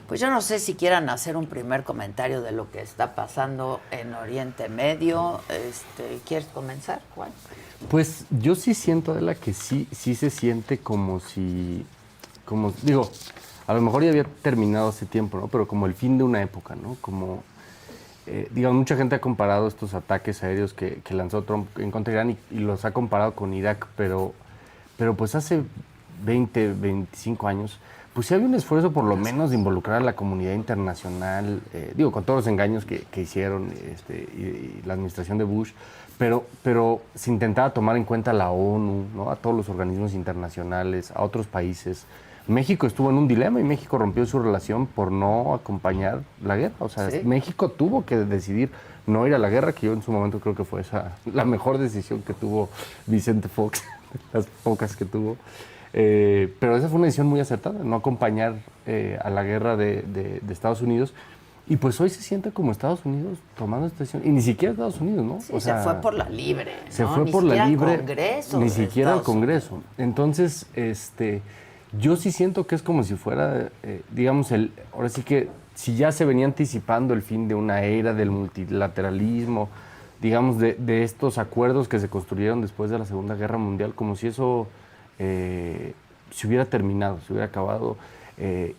Pues yo no sé si quieran hacer un primer comentario de lo que está pasando en Oriente Medio. ¿Quieres comenzar, Juan? Pues yo sí siento, Adela, que sí se siente como si, digo, a lo mejor ya había terminado hace tiempo, ¿no? Pero como el fin de una época, ¿no? Como, digamos, mucha gente ha comparado estos ataques aéreos que lanzó Trump en contra de Irán y los ha comparado con Irak, pero pues hace 20, 25 años, pues sí había un esfuerzo por lo menos de involucrar a la comunidad internacional, con todos los engaños que hicieron y la administración de Bush, pero se intentaba tomar en cuenta a la ONU, ¿no? A todos los organismos internacionales, a otros países. México estuvo en un dilema y México rompió su relación por no acompañar la guerra. O sea, ¿sí? México tuvo que decidir no ir a la guerra, que yo en su momento creo que fue la mejor decisión que tuvo Vicente Fox, las pocas que tuvo. Pero esa fue una decisión muy acertada, no acompañar a la guerra de Estados Unidos. Y pues hoy se siente como Estados Unidos tomando esta decisión. Y ni siquiera Estados Unidos, ¿no? Sí, o sea, se fue por la libre, ¿no? Se fue por la libre. Congreso ni siquiera al Congreso. Entonces, yo sí siento que es como si fuera, ahora sí que si ya se venía anticipando el fin de una era del multilateralismo, digamos, de estos acuerdos que se construyeron después de la Segunda Guerra Mundial, como si eso se hubiera terminado, se hubiera acabado.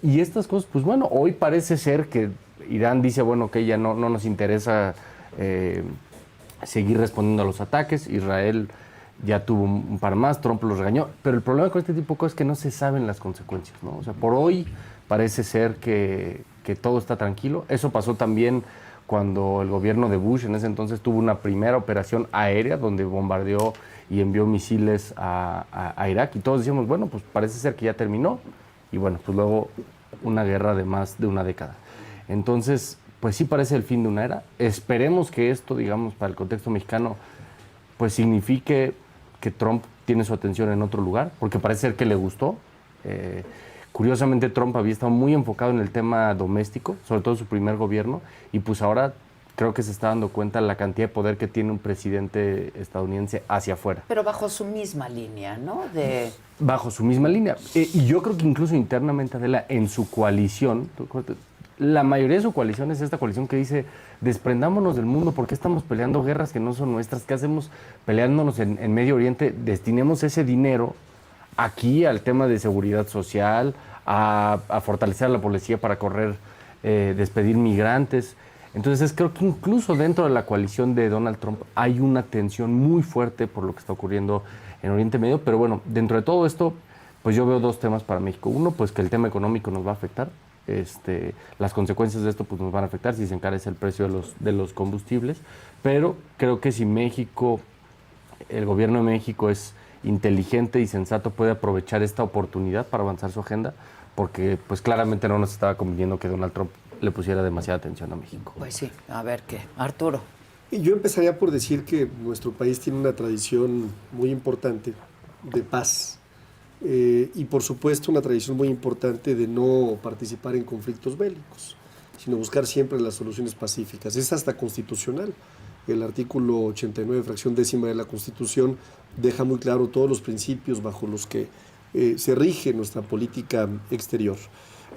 Y estas cosas, pues bueno, hoy parece ser que Irán dice, bueno, que ya no nos interesa seguir respondiendo a los ataques. Israel ya tuvo un par más, Trump los regañó. Pero el problema con este tipo de cosas es que no se saben las consecuencias, ¿no? O sea, por hoy parece ser que todo está tranquilo. Eso pasó también cuando el gobierno de Bush en ese entonces tuvo una primera operación aérea donde bombardeó y envió misiles a Irak. Y todos decíamos, bueno, pues parece ser que ya terminó. Y bueno, pues luego una guerra de más de una década. Entonces, pues sí parece el fin de una era. Esperemos que esto, digamos, para el contexto mexicano, pues signifique que Trump tiene su atención en otro lugar, porque parece ser que le gustó. Curiosamente, Trump había estado muy enfocado en el tema doméstico, sobre todo en su primer gobierno, y pues ahora creo que se está dando cuenta de la cantidad de poder que tiene un presidente estadounidense hacia afuera. Pero bajo su misma línea, ¿no? Bajo su misma línea. Y yo creo que incluso internamente, Adela, en su coalición, la mayoría de su coalición es esta coalición que dice, desprendámonos del mundo, ¿por qué estamos peleando guerras que no son nuestras? ¿Qué hacemos peleándonos en Medio Oriente? Destinemos ese dinero aquí al tema de seguridad social, a fortalecer a la policía para despedir migrantes. Entonces creo que incluso dentro de la coalición de Donald Trump hay una tensión muy fuerte por lo que está ocurriendo en Oriente Medio, pero bueno, dentro de todo esto, pues yo veo dos temas para México. Uno, pues que el tema económico nos va a afectar. Las consecuencias de esto pues nos van a afectar si se encarece el precio de los combustibles, pero creo que si el gobierno de México es inteligente y sensato, puede aprovechar esta oportunidad para avanzar su agenda, porque pues claramente no nos estaba conviniendo que Donald Trump le pusiera demasiada atención a México. Pues sí, a ver qué. Arturo. Y yo empezaría por decir que nuestro país tiene una tradición muy importante de paz y por supuesto una tradición muy importante de no participar en conflictos bélicos, sino buscar siempre las soluciones pacíficas. Es hasta constitucional. El artículo 89, fracción 10ª de la Constitución, deja muy claro todos los principios bajo los que se rige nuestra política exterior.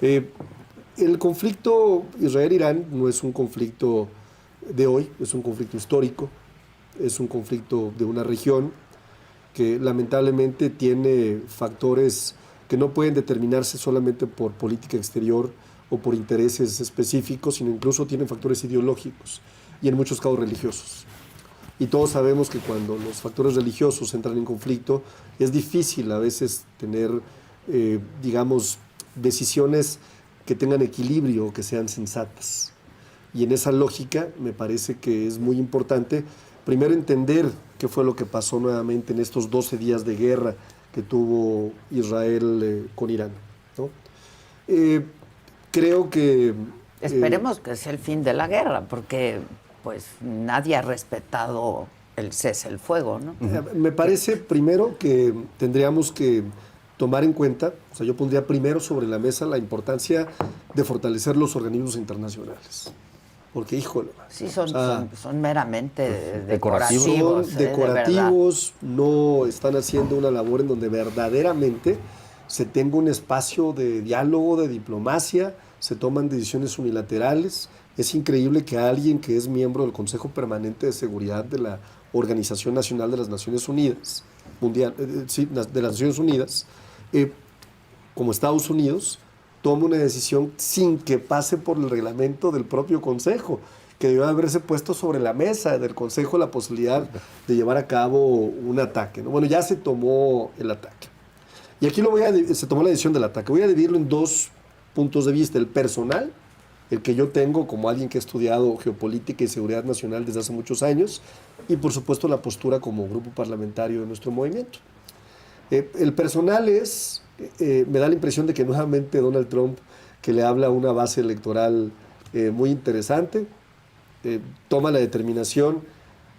El conflicto Israel-Irán no es un conflicto de hoy, es un conflicto histórico, es un conflicto de una región que lamentablemente tiene factores que no pueden determinarse solamente por política exterior o por intereses específicos, sino incluso tienen factores ideológicos y en muchos casos religiosos. Y todos sabemos que cuando los factores religiosos entran en conflicto es difícil a veces tener, decisiones que tengan equilibrio, que sean sensatas. Y en esa lógica me parece que es muy importante primero entender qué fue lo que pasó nuevamente en estos 12 días de guerra que tuvo Israel con Irán, ¿no? Creo que... Esperemos que sea el fin de la guerra, porque pues nadie ha respetado el cese el fuego, ¿no? Me parece primero que tendríamos que tomar en cuenta, o sea, yo pondría primero sobre la mesa la importancia de fortalecer los organismos internacionales. Porque, híjole. Sí, son meramente decorativos. Son decorativos, no están haciendo una labor en donde verdaderamente se tenga un espacio de diálogo, de diplomacia, se toman decisiones unilaterales. Es increíble que alguien que es miembro del Consejo Permanente de Seguridad de la Organización Nacional de las Naciones Unidas, de las Naciones Unidas, como Estados Unidos, tome una decisión sin que pase por el reglamento del propio Consejo, que debió haberse puesto sobre la mesa del Consejo la posibilidad de llevar a cabo un ataque, ¿no? Bueno, ya se tomó el ataque. Y aquí se tomó la decisión del ataque. Voy a dividirlo en dos puntos de vista. El personal, el que yo tengo como alguien que ha estudiado geopolítica y seguridad nacional desde hace muchos años, y por supuesto la postura como grupo parlamentario de nuestro movimiento. El personal me da la impresión de que nuevamente Donald Trump, que le habla a una base electoral muy interesante, toma la determinación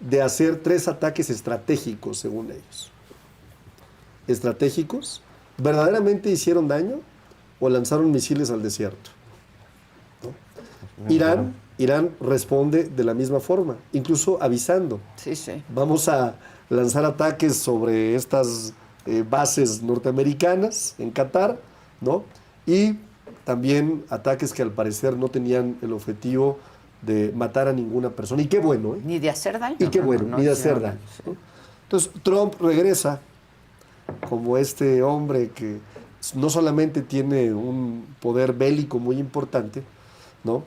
de hacer 3 ataques estratégicos, según ellos. Estratégicos, ¿verdaderamente hicieron daño o lanzaron misiles al desierto? ¿No? Irán responde de la misma forma, incluso avisando. Sí, sí. Vamos a lanzar ataques sobre estas bases norteamericanas en Qatar, ¿no? Y también ataques que al parecer no tenían el objetivo de matar a ninguna persona. Y qué bueno, ¿eh? Ni de hacer daño. Y qué bueno, ni de hacer daño. Sí. Entonces, Trump regresa como este hombre que no solamente tiene un poder bélico muy importante, ¿no?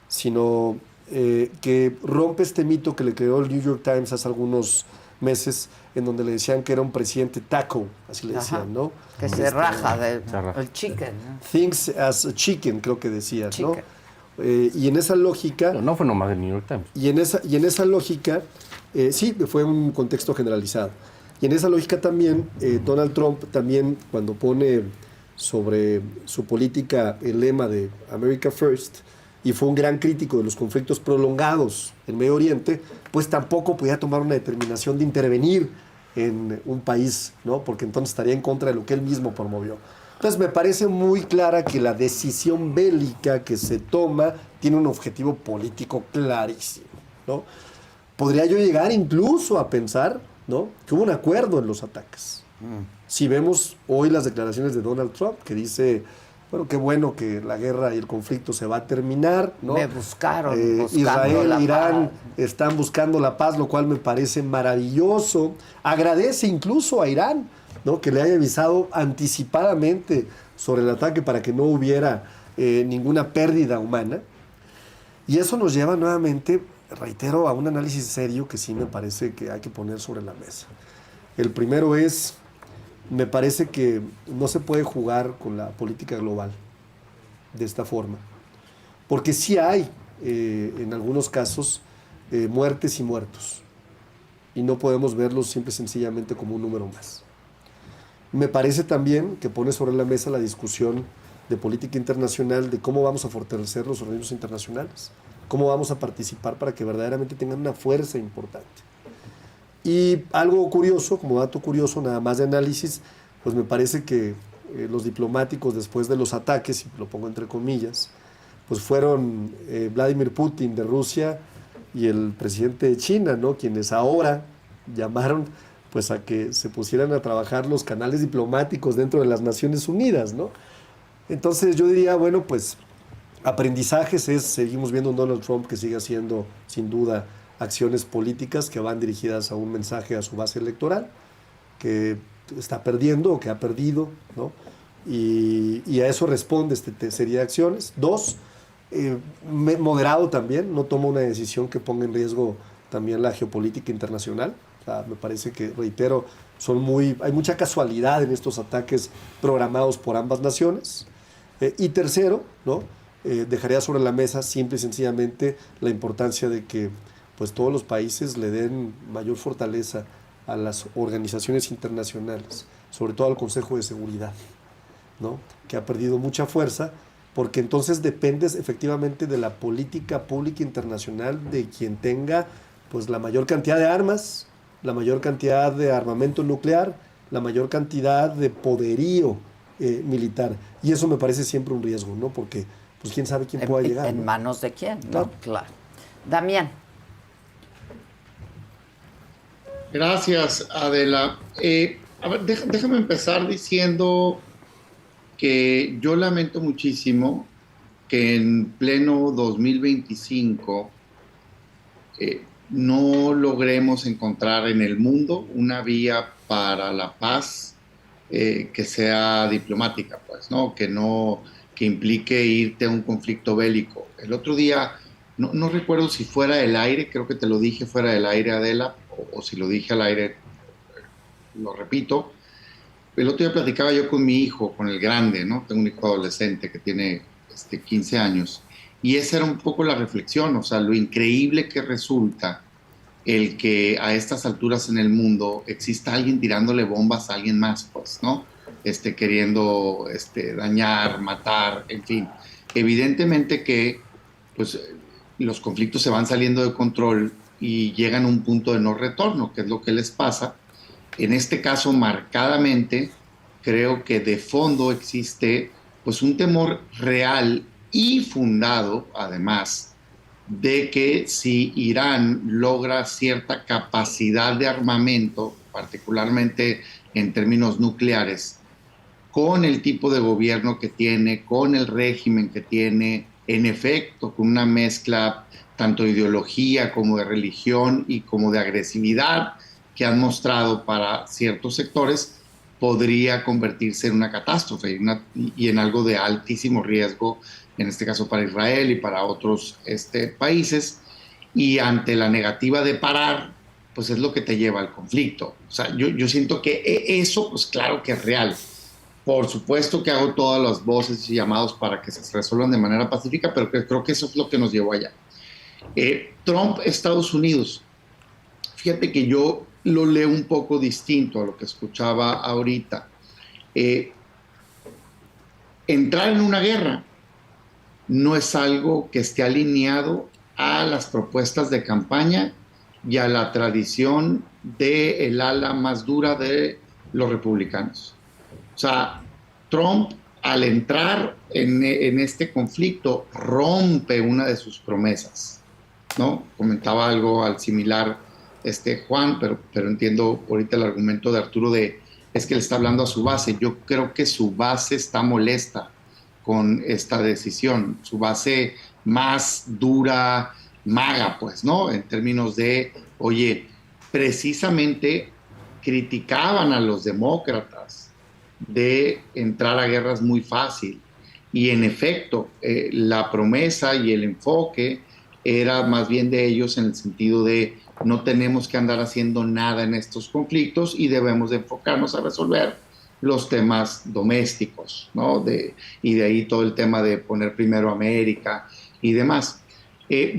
Sino que rompe este mito que le creó el New York Times hace algunos meses, en donde le decían que era un presidente taco, así le decían, ¿no? Que se raja el chicken, ¿no? Thinks as a chicken, creo que decían, ¿no? Y en esa lógica... No fue nomás el New York Times. Y en esa lógica, sí, fue un contexto generalizado. Y en esa lógica también, Donald Trump también, cuando pone sobre su política el lema de America First, y fue un gran crítico de los conflictos prolongados en Medio Oriente, pues tampoco podía tomar una determinación de intervenir en un país, ¿no? Porque entonces estaría en contra de lo que él mismo promovió. Entonces me parece muy clara que la decisión bélica que se toma tiene un objetivo político clarísimo, ¿no? Podría yo llegar incluso a pensar, ¿no?, que hubo un acuerdo en los ataques. Si vemos hoy las declaraciones de Donald Trump, que dice, bueno, qué bueno que la guerra y el conflicto se va a terminar, ¿no? Me buscaron, Israel e Irán paz. están buscando la paz, lo cual me parece maravilloso. Agradece incluso a Irán, ¿no?, que le haya avisado anticipadamente sobre el ataque para que no hubiera ninguna pérdida humana. Y eso nos lleva nuevamente, reitero, a un análisis serio que sí me parece que hay que poner sobre la mesa. El primero es, me parece que no se puede jugar con la política global de esta forma, porque sí hay, en algunos casos, muertes y muertos, y no podemos verlos simple y sencillamente como un número más. Me parece también que pone sobre la mesa la discusión de política internacional, de cómo vamos a fortalecer los organismos internacionales, cómo vamos a participar para que verdaderamente tengan una fuerza importante. Y algo curioso, como dato curioso, nada más de análisis, pues me parece que los diplomáticos después de los ataques, y lo pongo entre comillas, pues fueron Vladimir Putin de Rusia y el presidente de China, ¿no?, quienes ahora llamaron pues a que se pusieran a trabajar los canales diplomáticos dentro de las Naciones Unidas, ¿no? Entonces yo diría, bueno, pues aprendizajes seguimos viendo un Donald Trump que sigue haciendo, sin duda, acciones políticas que van dirigidas a un mensaje a su base electoral, que está perdiendo o que ha perdido, ¿no? Y a eso responde esta serie de acciones. 2, moderado también, no toma una decisión que ponga en riesgo también la geopolítica internacional. O sea, me parece que, reitero, hay mucha casualidad en estos ataques programados por ambas naciones. Y tercero, ¿no?, dejaría sobre la mesa simple y sencillamente la importancia de que pues todos los países le den mayor fortaleza a las organizaciones internacionales, sobre todo al Consejo de Seguridad, ¿no?, que ha perdido mucha fuerza, porque entonces dependes efectivamente de la política pública internacional de quien tenga pues la mayor cantidad de armas, la mayor cantidad de armamento nuclear, la mayor cantidad de poderío militar. Y eso me parece siempre un riesgo, ¿no?, porque pues quién sabe quién pueda llegar. ¿En ¿no? manos de quién? Claro. ¿No? Claro. Damián. Gracias, Adela. A ver, déjame empezar diciendo que yo lamento muchísimo que en pleno 2025 no logremos encontrar en el mundo una vía para la paz que sea diplomática, pues, ¿no? Que implique irte a un conflicto bélico. El otro día, no recuerdo si fuera del aire, creo que te lo dije fuera del aire, Adela, o si lo dije al aire, lo repito. El otro día platicaba yo con mi hijo, con el grande, ¿no? Tengo un hijo adolescente que tiene 15 años, y esa era un poco la reflexión, o sea, lo increíble que resulta el que a estas alturas en el mundo exista alguien tirándole bombas a alguien más, pues, ¿no? Queriendo dañar, matar, en fin. Evidentemente que, pues, los conflictos se van saliendo de control y llegan a un punto de no retorno, que es lo que les pasa. En este caso, marcadamente, creo que de fondo existe, pues, un temor real y fundado, además, de que si Irán logra cierta capacidad de armamento, particularmente en términos nucleares, con el tipo de gobierno que tiene, con el régimen que tiene, en efecto, con una mezcla tanto de ideología como de religión y como de agresividad que han mostrado para ciertos sectores, podría convertirse en una catástrofe y en algo de altísimo riesgo, en este caso para Israel y para otros países, y ante la negativa de parar, pues es lo que te lleva al conflicto. O sea, yo siento que eso, pues claro que es real. Por supuesto que hago todas las voces y llamados para que se resuelvan de manera pacífica, pero creo que eso es lo que nos llevó allá. Trump, Estados Unidos. Fíjate que yo lo leo un poco distinto a lo que escuchaba ahorita. Entrar en una guerra no es algo que esté alineado a las propuestas de campaña y a la tradición del ala más dura de los republicanos. O sea, Trump, al entrar en este conflicto, rompe una de sus promesas, ¿no? Comentaba algo al similar Juan, pero entiendo ahorita el argumento de Arturo es que le está hablando a su base. Yo creo que su base está molesta con esta decisión, su base más dura, maga, pues, ¿no? En términos de, oye, precisamente criticaban a los demócratas de entrar a guerras muy fácil. Y en efecto, la promesa y el enfoque era más bien de ellos en el sentido de no tenemos que andar haciendo nada en estos conflictos y debemos de enfocarnos a resolver los temas domésticos, ¿no? Y de ahí todo el tema de poner primero América y demás.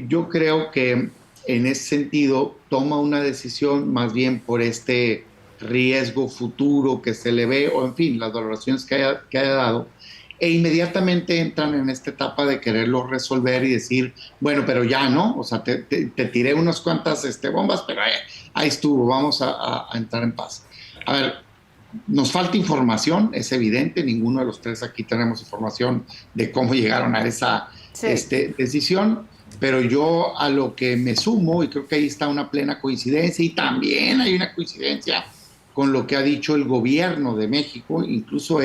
Yo creo que en ese sentido toma una decisión más bien por este riesgo futuro que se le ve, o en fin, las valoraciones que haya dado, e inmediatamente entran en esta etapa de quererlo resolver y decir, bueno, pero ya no, o sea, te tiré unas cuantas bombas, pero ahí estuvo, vamos a entrar en paz. A ver, nos falta información, es evidente, ninguno de los tres aquí tenemos información de cómo llegaron a esa decisión, pero yo a lo que me sumo, y creo que ahí está una plena coincidencia, y también hay una coincidencia con lo que ha dicho el gobierno de México, incluso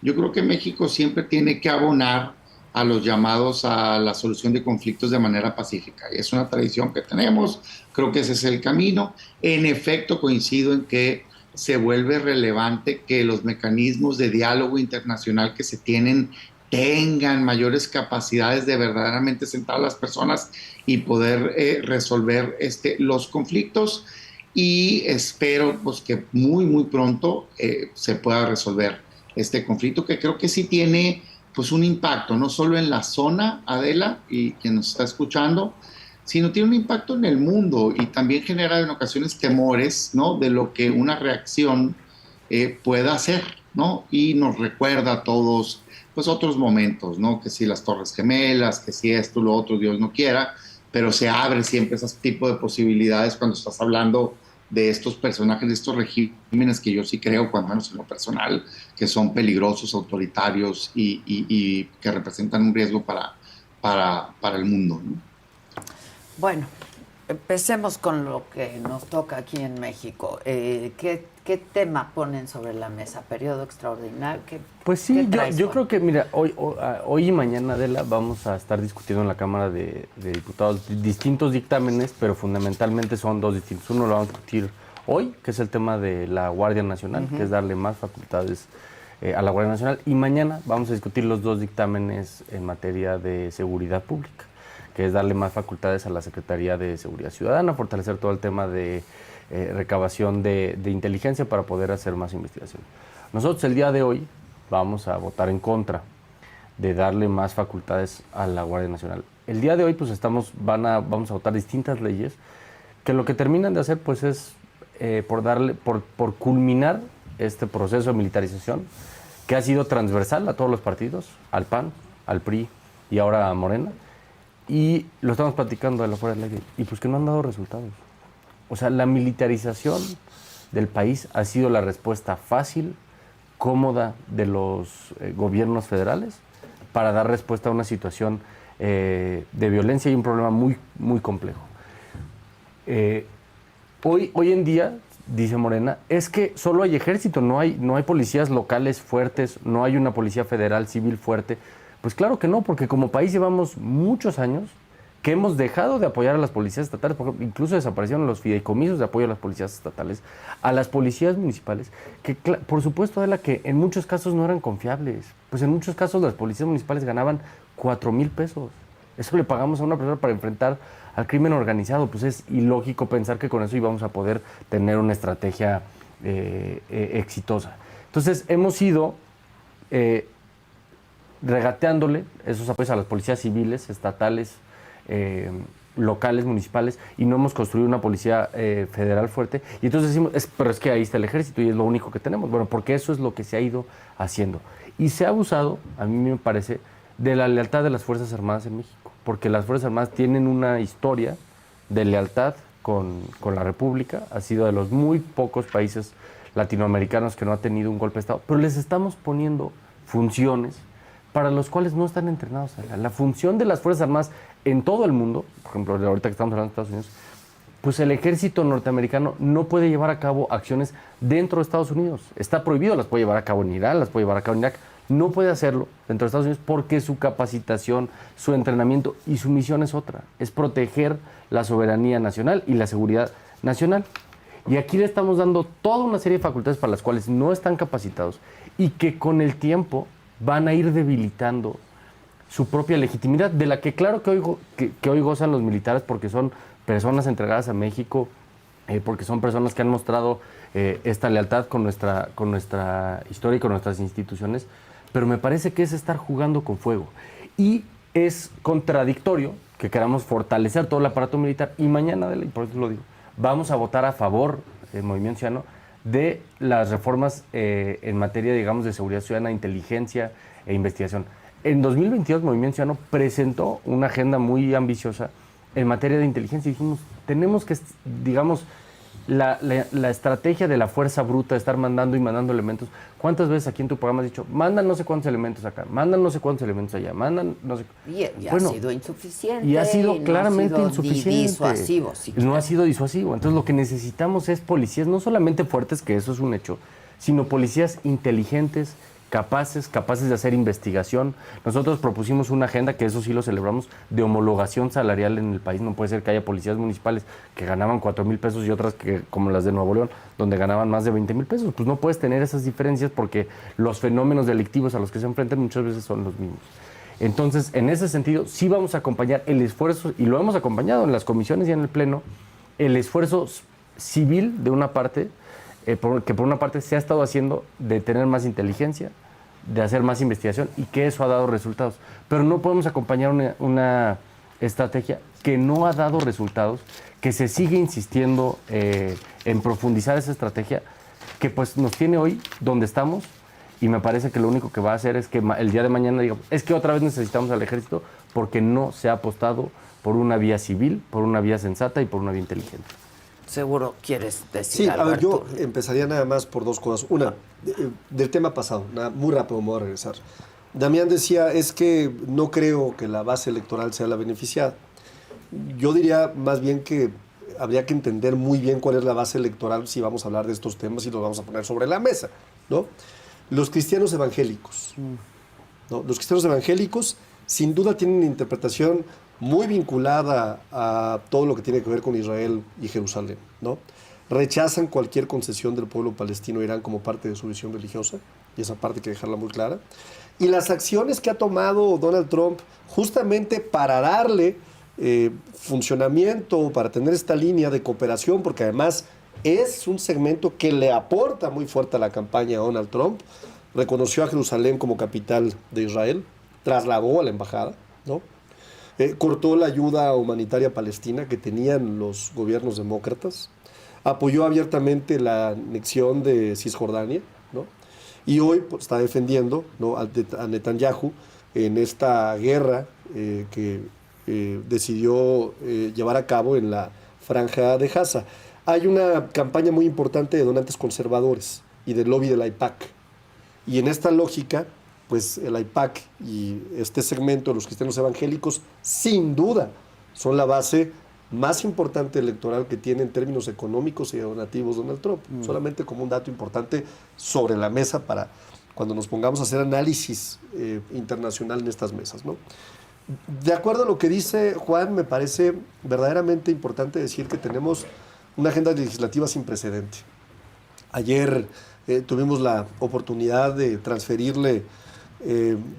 yo creo que México siempre tiene que abonar a los llamados a la solución de conflictos de manera pacífica. Y es una tradición que tenemos, creo que ese es el camino. En efecto, coincido en que se vuelve relevante que los mecanismos de diálogo internacional que se tienen tengan mayores capacidades de verdaderamente sentar a las personas y poder resolver los conflictos. Y espero pues, que muy, muy pronto se pueda resolver este conflicto, que creo que sí tiene pues un impacto, no solo en la zona, Adela, y quien nos está escuchando, sino tiene un impacto en el mundo y también genera en ocasiones temores, ¿no? De lo que una reacción pueda hacer, ¿no? Y nos recuerda a todos pues otros momentos, ¿no? Que si las Torres Gemelas, que si esto, lo otro, Dios no quiera, pero se abre siempre ese tipo de posibilidades cuando estás hablando de estos personajes, de estos regímenes que yo sí creo, cuando menos en lo personal, que son peligrosos, autoritarios y que representan un riesgo para el mundo, ¿no? Bueno, empecemos con lo que nos toca aquí en México. ¿Qué ¿Qué tema ponen sobre la mesa? ¿Periodo extraordinario? Pues sí, ¿qué traes, yo Juan? creo que, mira, hoy y mañana, Adela, vamos a estar discutiendo en la Cámara de Diputados distintos dictámenes, pero fundamentalmente son dos distintos. Uno lo vamos a discutir hoy, que es el tema de la Guardia Nacional, que es darle más facultades a la Guardia Nacional, y mañana vamos a discutir los dos dictámenes en materia de seguridad pública, que es darle más facultades a la Secretaría de Seguridad Ciudadana, fortalecer todo el tema de recabación de inteligencia para poder hacer más investigación. Nosotros el día de hoy vamos a votar en contra de darle más facultades a la Guardia Nacional. El día de hoy pues vamos a votar distintas leyes que lo que terminan de hacer pues es por culminar este proceso de militarización que ha sido transversal a todos los partidos, al PAN, al PRI y ahora a Morena, y lo estamos platicando de la fuera del aire, y pues que no han dado resultados. O sea, la militarización del país ha sido la respuesta fácil, cómoda de los gobiernos federales para dar respuesta a una situación de violencia y un problema muy, muy complejo. Hoy en día, dice Morena, es que solo hay ejército, no hay policías locales fuertes, no hay una policía federal civil fuerte. Pues claro que no, porque como país llevamos muchos años que hemos dejado de apoyar a las policías estatales, porque incluso desaparecieron los fideicomisos de apoyo a las policías estatales, a las policías municipales, que por supuesto, Adela, que en muchos casos no eran confiables. Pues en muchos casos las policías municipales ganaban 4,000 pesos. Eso le pagamos a una persona para enfrentar al crimen organizado. Pues es ilógico pensar que con eso íbamos a poder tener una estrategia exitosa. Entonces hemos ido regateándole esos apoyos a las policías civiles, estatales, locales, municipales, y no hemos construido una policía federal fuerte. Y entonces decimos, pero es que ahí está el ejército y es lo único que tenemos. Bueno, porque eso es lo que se ha ido haciendo. Y se ha abusado, a mí me parece, de la lealtad de las Fuerzas Armadas en México, porque las Fuerzas Armadas tienen una historia de lealtad con la República, ha sido de los muy pocos países latinoamericanos que no ha tenido un golpe de Estado, pero les estamos poniendo funciones para los cuales no están entrenados. La función de las Fuerzas Armadas en todo el mundo, por ejemplo, ahorita que estamos hablando de Estados Unidos, pues el ejército norteamericano no puede llevar a cabo acciones dentro de Estados Unidos. Está prohibido, las puede llevar a cabo en Irán, las puede llevar a cabo en Irak. No puede hacerlo dentro de Estados Unidos porque su capacitación, su entrenamiento y su misión es otra. Es proteger la soberanía nacional y la seguridad nacional. Y aquí le estamos dando toda una serie de facultades para las cuales no están capacitados y que con el tiempo van a ir debilitando su propia legitimidad, de la que claro que hoy gozan los militares porque son personas entregadas a México, porque son personas que han mostrado esta lealtad con nuestra historia y con nuestras instituciones, pero me parece que es estar jugando con fuego. Y es contradictorio que queramos fortalecer todo el aparato militar, y mañana, y por eso lo digo, vamos a votar a favor, Movimiento Ciudadano, de las reformas en materia, digamos, de seguridad ciudadana, inteligencia e investigación. En 2022, Movimiento Ciudadano presentó una agenda muy ambiciosa en materia de inteligencia y dijimos, tenemos que, digamos, la estrategia de la fuerza bruta, de estar mandando y mandando elementos. ¿Cuántas veces aquí en tu programa has dicho, mandan no sé cuántos elementos acá, mandan no sé cuántos elementos allá, mandan no sé... Y bueno, ha sido insuficiente. Y ha sido claramente no ha sido insuficiente. Disuasivo, no ha sido disuasivo. Entonces lo que necesitamos es policías no solamente fuertes, que eso es un hecho, sino policías inteligentes, capaces de hacer investigación. Nosotros propusimos una agenda, que eso sí lo celebramos, de homologación salarial en el país. No puede ser que haya policías municipales que ganaban 4,000 pesos y otras que, como las de Nuevo León, donde ganaban más de 20,000 pesos. Pues no puedes tener esas diferencias porque los fenómenos delictivos a los que se enfrentan muchas veces son los mismos. Entonces, en ese sentido, sí vamos a acompañar el esfuerzo, y lo hemos acompañado en las comisiones y en el Pleno, el esfuerzo civil de una parte, que por una parte se ha estado haciendo de tener más inteligencia, de hacer más investigación, y que eso ha dado resultados. Pero no podemos acompañar una estrategia que no ha dado resultados, que se sigue insistiendo en profundizar esa estrategia, que pues nos tiene hoy donde estamos, y me parece que lo único que va a hacer es que el día de mañana digamos, es que otra vez necesitamos al ejército porque no se ha apostado por una vía civil, por una vía sensata y por una vía inteligente. Seguro quieres decir Sí, algo, a ver, yo Arturo. empezaría nada más por dos cosas. Una, del tema pasado, muy rápido me voy a regresar. Damián decía, es que no creo que la base electoral sea la beneficiada. Yo diría más bien que habría que entender muy bien cuál es la base electoral si vamos a hablar de estos temas y los vamos a poner sobre la mesa, ¿no? Los cristianos evangélicos, ¿no? Los cristianos evangélicos sin duda tienen una interpretación muy vinculada a todo lo que tiene que ver con Israel y Jerusalén, ¿no? Rechazan cualquier concesión del pueblo palestino a Irán como parte de su visión religiosa, y esa parte hay que dejarla muy clara. Y las acciones que ha tomado Donald Trump justamente para darle funcionamiento, para tener esta línea de cooperación, porque además es un segmento que le aporta muy fuerte a la campaña a Donald Trump. Reconoció a Jerusalén como capital de Israel, trasladó a la embajada, ¿no? Cortó la ayuda humanitaria palestina que tenían los gobiernos demócratas, apoyó abiertamente la anexión de Cisjordania, ¿no? Y hoy pues, está defendiendo, ¿no?, a Netanyahu en esta guerra que decidió llevar a cabo en la franja de Gaza. Hay una campaña muy importante de donantes conservadores y del lobby del AIPAC. Y en esta lógica, pues el AIPAC y este segmento de los cristianos evangélicos, sin duda, son la base más importante electoral que tiene en términos económicos y donativos Donald Trump. Solamente como un dato importante sobre la mesa para cuando nos pongamos a hacer análisis internacional en estas mesas, ¿no? De acuerdo a lo que dice Juan, me parece verdaderamente importante decir que tenemos una agenda legislativa sin precedente. Ayer tuvimos la oportunidad de transferirle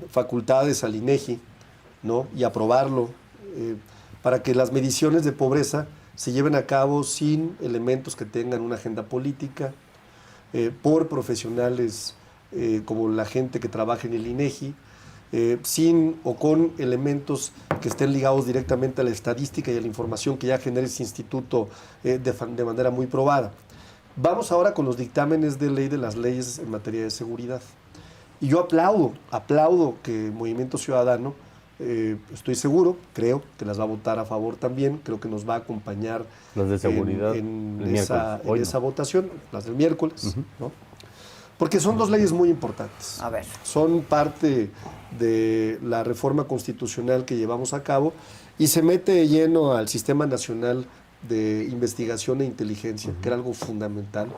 facultades al INEGI, ¿no?, y aprobarlo para que las mediciones de pobreza se lleven a cabo sin elementos que tengan una agenda política, por profesionales como la gente que trabaja en el INEGI, sin o con elementos que estén ligados directamente a la estadística y a la información que ya genera ese instituto de manera muy probada. Vamos ahora con los dictámenes de ley de las leyes en materia de seguridad. Y yo aplaudo que Movimiento Ciudadano, estoy seguro, creo que las va a votar a favor también, creo que nos va a acompañar las de seguridad en esa votación, las del miércoles, ¿no? Porque son dos leyes muy importantes. A ver. Son parte de la reforma constitucional que llevamos a cabo y se mete de lleno al Sistema Nacional de Investigación e Inteligencia, que era algo fundamental,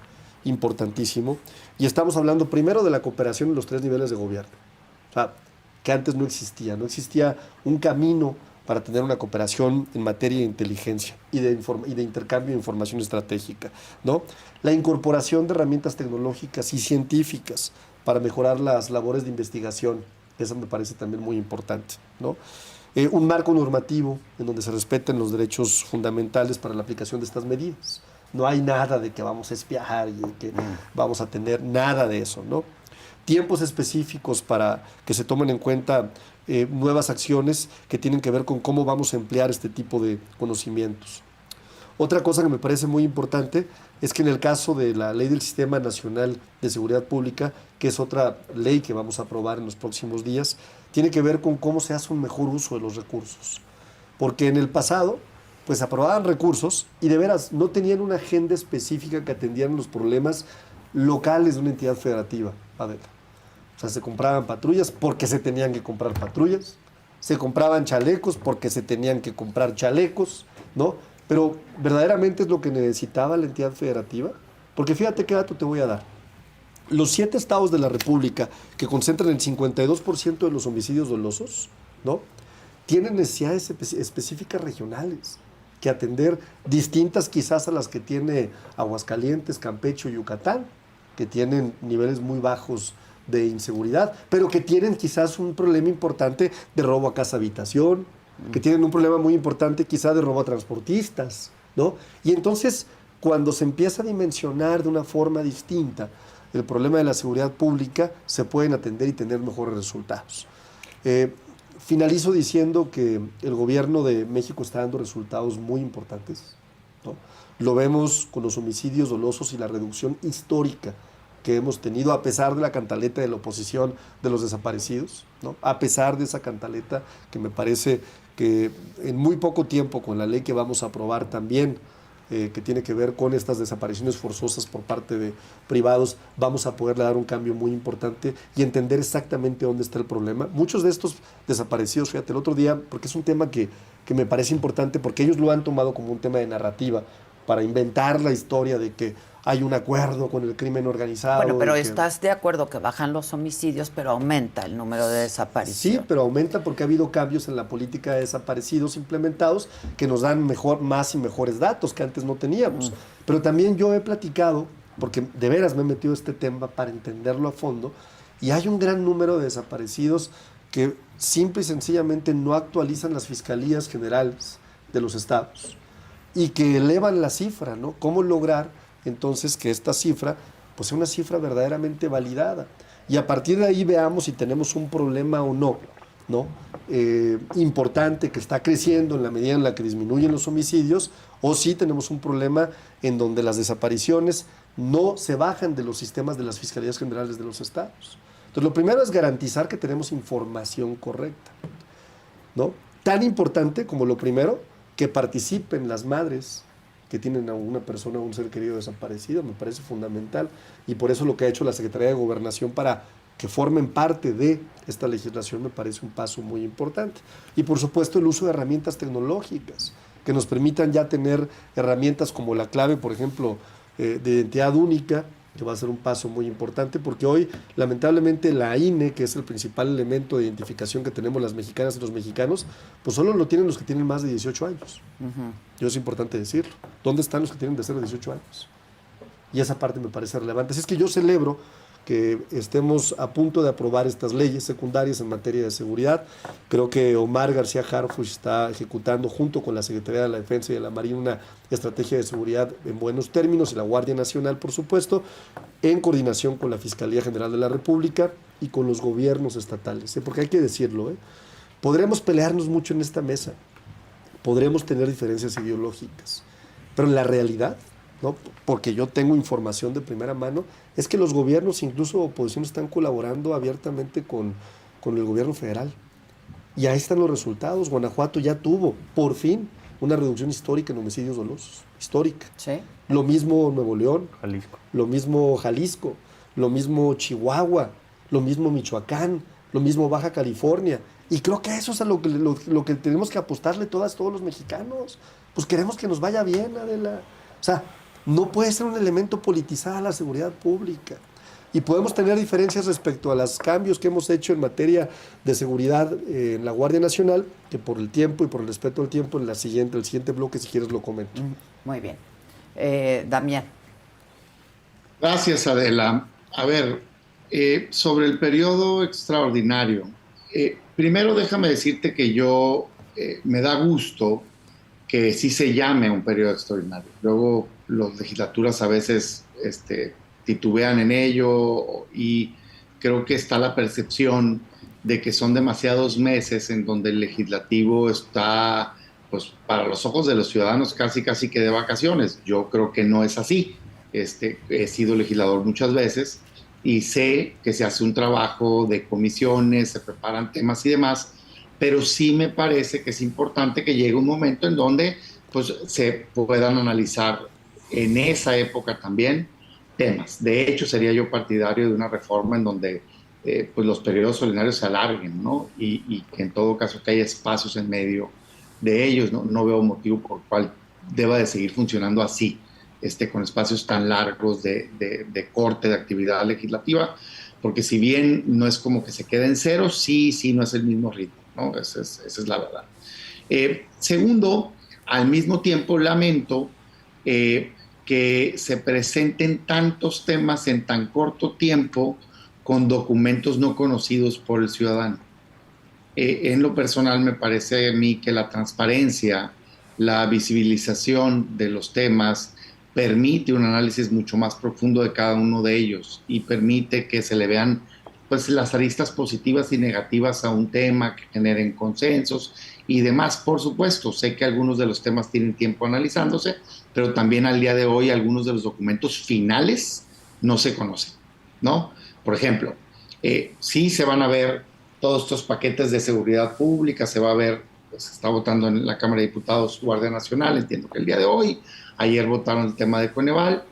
importantísimo. Y estamos hablando primero de la cooperación en los 3 niveles de gobierno. O sea, que antes no existía un camino para tener una cooperación en materia de inteligencia y de intercambio de información estratégica, ¿no? La incorporación de herramientas tecnológicas y científicas para mejorar las labores de investigación, eso me parece también muy importante, ¿no? Un marco normativo en donde se respeten los derechos fundamentales para la aplicación de estas medidas. No hay nada de que vamos a espiar y que vamos a tener nada de eso, ¿no? Tiempos específicos para que se tomen en cuenta nuevas acciones que tienen que ver con cómo vamos a emplear este tipo de conocimientos. Otra cosa que me parece muy importante es que en el caso de la Ley del Sistema Nacional de Seguridad Pública, que es otra ley que vamos a aprobar en los próximos días, tiene que ver con cómo se hace un mejor uso de los recursos. Porque en el pasado, pues aprobaban recursos y de veras no tenían una agenda específica que atendieran los problemas locales de una entidad federativa. A ver, o sea, se compraban patrullas porque se tenían que comprar patrullas, se compraban chalecos porque se tenían que comprar chalecos, ¿no? Pero verdaderamente es lo que necesitaba la entidad federativa, porque fíjate qué dato te voy a dar. Los 7 estados de la República que concentran el 52% de los homicidios dolosos, ¿no?, tienen necesidades específicas regionales que atender, distintas quizás a las que tiene Aguascalientes, Campeche, Yucatán, que tienen niveles muy bajos de inseguridad, pero que tienen quizás un problema importante de robo a casa habitación, que tienen un problema muy importante quizás de robo a transportistas, ¿no? Y entonces, cuando se empieza a dimensionar de una forma distinta el problema de la seguridad pública, se pueden atender y tener mejores resultados. Finalizo diciendo que el gobierno de México está dando resultados muy importantes, ¿no? Lo vemos con los homicidios dolosos y la reducción histórica que hemos tenido, a pesar de la cantaleta de la oposición de los desaparecidos, ¿no? A pesar de esa cantaleta que me parece que en muy poco tiempo, con la ley que vamos a aprobar también, que tiene que ver con estas desapariciones forzosas por parte de privados, vamos a poderle dar un cambio muy importante y entender exactamente dónde está el problema. Muchos de estos desaparecidos, fíjate, el otro día, porque es un tema que me parece importante, porque ellos lo han tomado como un tema de narrativa, para inventar la historia de que hay un acuerdo con el crimen organizado. Bueno, pero que... ¿estás de acuerdo que bajan los homicidios, pero aumenta el número de desapariciones? Sí, pero aumenta porque ha habido cambios en la política de desaparecidos implementados que nos dan más y mejores datos que antes no teníamos. Pero también yo he platicado, porque de veras me he metido a este tema para entenderlo a fondo, y hay un gran número de desaparecidos que simple y sencillamente no actualizan las fiscalías generales de los estados y que elevan la cifra, ¿no? ¿Cómo lograr entonces que esta cifra pues sea una cifra verdaderamente validada? Y a partir de ahí veamos si tenemos un problema o no, ¿no? Importante que está creciendo en la medida en la que disminuyen los homicidios, o si tenemos un problema en donde las desapariciones no se bajan de los sistemas de las fiscalías generales de los estados. Entonces, lo primero es garantizar que tenemos información correcta, ¿no? Tan importante como lo primero, que participen las madres que tienen a una persona o un ser querido desaparecido, me parece fundamental, y por eso lo que ha hecho la Secretaría de Gobernación para que formen parte de esta legislación me parece un paso muy importante. Y por supuesto el uso de herramientas tecnológicas que nos permitan ya tener herramientas como la clave, por ejemplo, de identidad única, que va a ser un paso muy importante, porque hoy, lamentablemente, la INE, que es el principal elemento de identificación que tenemos las mexicanas y los mexicanos, pues solo lo tienen los que tienen más de 18 años. Y es importante decirlo. ¿Dónde están los que tienen de 0 a 18 años? Y esa parte me parece relevante. Así es que yo celebro que estemos a punto de aprobar estas leyes secundarias en materia de seguridad. Creo que Omar García Harfuch está ejecutando junto con la Secretaría de la Defensa y de la Marina una estrategia de seguridad en buenos términos, y la Guardia Nacional, por supuesto, en coordinación con la Fiscalía General de la República y con los gobiernos estatales, porque hay que decirlo, podremos pelearnos mucho en esta mesa, podremos tener diferencias ideológicas, pero en la realidad, ¿no? Porque yo tengo información de primera mano, es que los gobiernos, incluso oposición, están colaborando abiertamente con el gobierno federal. Y ahí están los resultados. Guanajuato ya tuvo, por fin, una reducción histórica en homicidios dolosos. Histórica. ¿Sí? Lo mismo Nuevo León. Jalisco. Lo mismo Jalisco. Lo mismo Chihuahua. Lo mismo Michoacán. Lo mismo Baja California. Y creo que eso es a lo que tenemos que apostarle todos los mexicanos. Pues queremos que nos vaya bien, Adela. O sea, no puede ser un elemento politizado la seguridad pública. Y podemos tener diferencias respecto a los cambios que hemos hecho en materia de seguridad en la Guardia Nacional, que por el tiempo y por el respeto al tiempo, en el siguiente bloque, si quieres, lo comento. Muy bien. Damián. Gracias, Adela. A ver, sobre el periodo extraordinario, primero déjame decirte que yo me da gusto que sí se llame un periodo extraordinario. Luego las legislaturas a veces titubean en ello, y creo que está la percepción de que son demasiados meses en donde el legislativo está, pues, para los ojos de los ciudadanos casi que de vacaciones. Yo creo que no es así. He sido legislador muchas veces y sé que se hace un trabajo de comisiones, se preparan temas y demás, pero sí me parece que es importante que llegue un momento en donde pues, se puedan analizar en esa época también temas. De hecho, sería yo partidario de una reforma en donde pues los periodos ordinarios se alarguen, ¿no? Y que en todo caso que haya espacios en medio de ellos, ¿no? No veo motivo por el cual deba de seguir funcionando así, con espacios tan largos de corte de actividad legislativa, porque si bien no es como que se quede en cero, sí no es el mismo ritmo, ¿no? Esa es la verdad. Segundo, al mismo tiempo lamento que se presenten tantos temas en tan corto tiempo con documentos no conocidos por el ciudadano. En lo personal me parece a mí que la transparencia, la visibilización de los temas permite un análisis mucho más profundo de cada uno de ellos y permite que se le vean pues, las aristas positivas y negativas a un tema, que generen consensos y demás. Por supuesto, sé que algunos de los temas tienen tiempo analizándose, pero también al día de hoy algunos de los documentos finales no se conocen, ¿no? Por ejemplo, sí se van a ver todos estos paquetes de seguridad pública, se va a ver, pues, se está votando en la Cámara de Diputados Guardia Nacional, entiendo que el día de hoy, ayer votaron el tema de Coneval,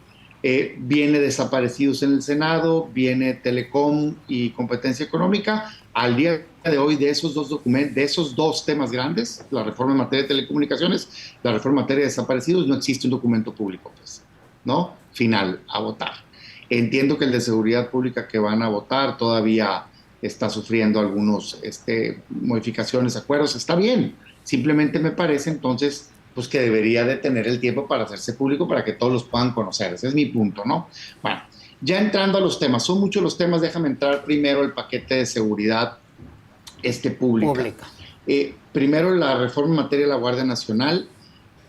viene desaparecidos en el Senado, viene Telecom y competencia económica, Al día de hoy, de esos dos documentos, de esos dos temas grandes, la reforma en materia de telecomunicaciones, la reforma en materia de desaparecidos, no existe un documento público, pues, ¿no? Final, a votar. Entiendo que el de seguridad pública que van a votar todavía está sufriendo algunos modificaciones, acuerdos, está bien. Simplemente me parece entonces pues que debería de tener el tiempo para hacerse público para que todos los puedan conocer. Ese es mi punto, ¿no? Bueno, ya entrando a los temas, son muchos los temas, déjame entrar primero el paquete de seguridad pública. Primero la reforma en materia de la Guardia Nacional,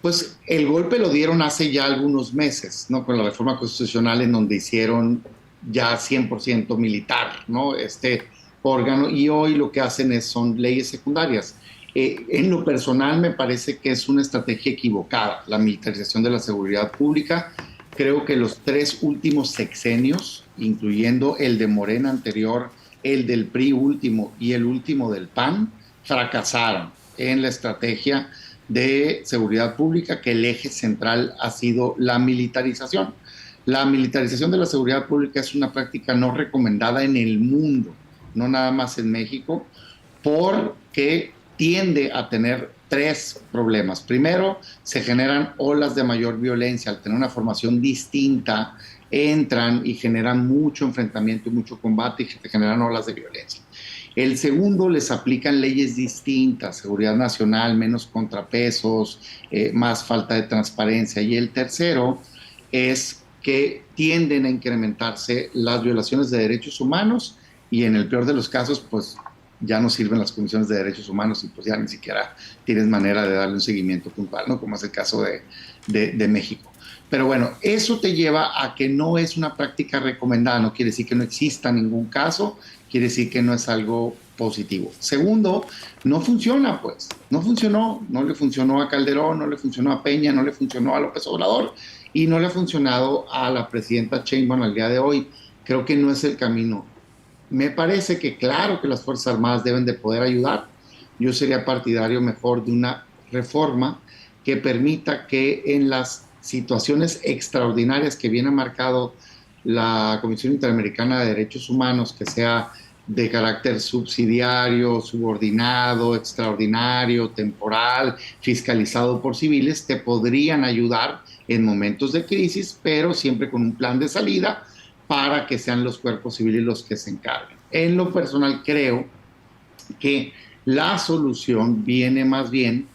pues el golpe lo dieron hace ya algunos meses, ¿no? Con la reforma constitucional en donde hicieron ya 100% militar, ¿no? Este órgano, y hoy lo que hacen son leyes secundarias. En lo personal me parece que es una estrategia equivocada, la militarización de la seguridad pública. Creo que los 3 últimos sexenios, incluyendo el de Morena anterior, el del PRI último y el último del PAN, fracasaron en la estrategia de seguridad pública, que el eje central ha sido la militarización. La militarización de la seguridad pública es una práctica no recomendada en el mundo, no nada más en México, porque tiende a tener 3 problemas. Primero, se generan olas de mayor violencia. Al tener una formación distinta, entran y generan mucho enfrentamiento y mucho combate y se generan olas de violencia. El segundo, les aplican leyes distintas, seguridad nacional, menos contrapesos, más falta de transparencia. Y el tercero es que tienden a incrementarse las violaciones de derechos humanos y en el peor de los casos, pues ya no sirven las comisiones de derechos humanos y pues ya ni siquiera tienes manera de darle un seguimiento puntual, ¿no? Como es el caso de México. Pero bueno, eso te lleva a que no es una práctica recomendada, no quiere decir que no exista ningún caso, quiere decir que no es algo positivo. Segundo, no funciona, pues, no funcionó, no le funcionó a Calderón, no le funcionó a Peña, no le funcionó a López Obrador y no le ha funcionado a la presidenta Sheinbaum al día de hoy. Creo que no es el camino. Me parece que claro que las Fuerzas Armadas deben de poder ayudar. Yo sería partidario mejor de una reforma que permita que en las situaciones extraordinarias que viene marcado la Comisión Interamericana de Derechos Humanos, que sea de carácter subsidiario, subordinado, extraordinario, temporal, fiscalizado por civiles, te podrían ayudar en momentos de crisis, pero siempre con un plan de salida para que sean los cuerpos civiles los que se encarguen. En lo personal creo que la solución viene más bien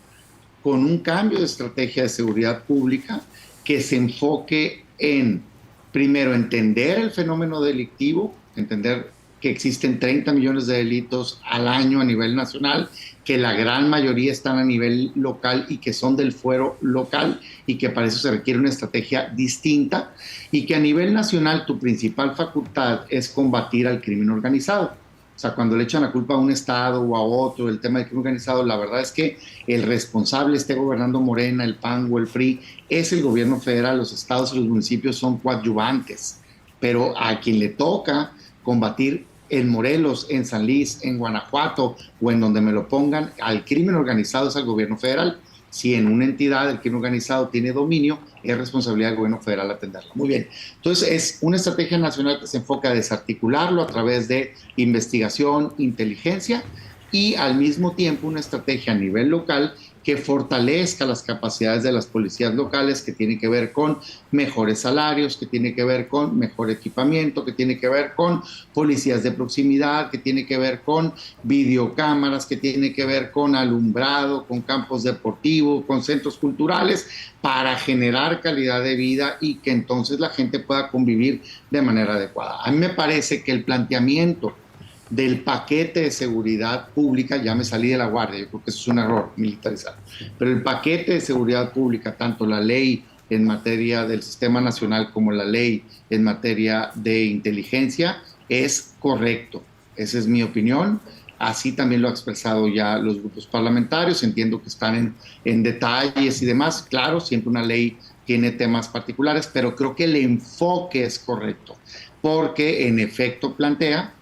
con un cambio de estrategia de seguridad pública que se enfoque en, primero, entender el fenómeno delictivo, entender que existen 30 millones de delitos al año a nivel nacional, que la gran mayoría están a nivel local y que son del fuero local y que para eso se requiere una estrategia distinta y que a nivel nacional tu principal facultad es combatir al crimen organizado. O sea, cuando le echan la culpa a un estado o a otro el tema del crimen organizado, la verdad es que el responsable esté gobernando Morena, el PAN o el PRI, es el gobierno federal, los estados y los municipios son coadyuvantes, pero a quien le toca combatir en Morelos, en San Luis, en Guanajuato o en donde me lo pongan, al crimen organizado es al gobierno federal. Si en una entidad el crimen organizado tiene dominio, es responsabilidad del gobierno federal atenderlo. Muy bien. Entonces, es una estrategia nacional que se enfoca a desarticularlo a través de investigación, inteligencia y al mismo tiempo una estrategia a nivel local que fortalezca las capacidades de las policías locales, que tiene que ver con mejores salarios, que tiene que ver con mejor equipamiento, que tiene que ver con policías de proximidad, que tiene que ver con videocámaras, que tiene que ver con alumbrado, con campos deportivos, con centros culturales, para generar calidad de vida y que entonces la gente pueda convivir de manera adecuada. A mí me parece que el planteamiento del paquete de seguridad pública, ya me salí de la guardia, yo creo que eso es un error militarizar, pero el paquete de seguridad pública, tanto la ley en materia del Sistema Nacional como la ley en materia de inteligencia, es correcto. Esa es mi opinión. Así también lo han expresado ya los grupos parlamentarios. Entiendo que están en detalles y demás. Claro, siempre una ley tiene temas particulares, pero creo que el enfoque es correcto, porque en efecto plantea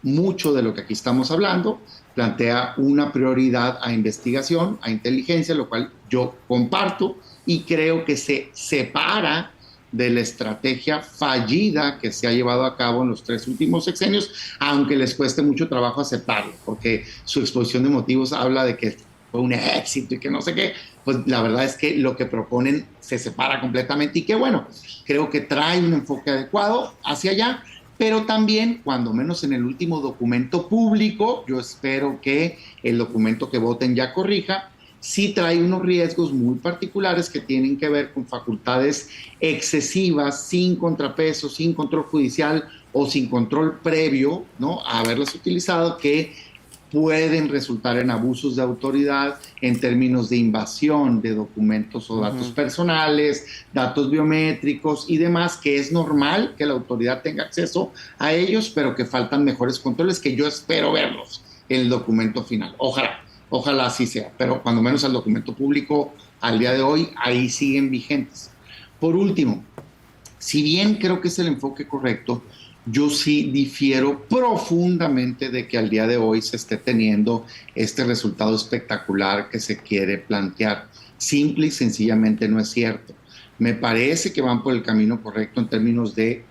mucho de lo que aquí estamos hablando, plantea una prioridad a investigación, a inteligencia, lo cual yo comparto y creo que se separa de la estrategia fallida que se ha llevado a cabo en los 3 últimos sexenios, aunque les cueste mucho trabajo aceptarlo, porque su exposición de motivos habla de que fue un éxito y que no sé qué. Pues la verdad es que lo que proponen se separa completamente y que bueno, creo que trae un enfoque adecuado hacia allá, pero también, cuando menos en el último documento público, yo espero que el documento que voten ya corrija, sí trae unos riesgos muy particulares que tienen que ver con facultades excesivas, sin contrapeso, sin control judicial o sin control previo, ¿no?, a haberlas utilizado, que pueden resultar en abusos de autoridad en términos de invasión de documentos o datos personales, datos biométricos y demás, que es normal que la autoridad tenga acceso a ellos, pero que faltan mejores controles, que yo espero verlos en el documento final. Ojalá así sea, pero cuando menos al documento público al día de hoy, ahí siguen vigentes. Por último, si bien creo que es el enfoque correcto, yo sí difiero profundamente de que al día de hoy se esté teniendo este resultado espectacular que se quiere plantear. Simple y sencillamente no es cierto. Me parece que van por el camino correcto en términos de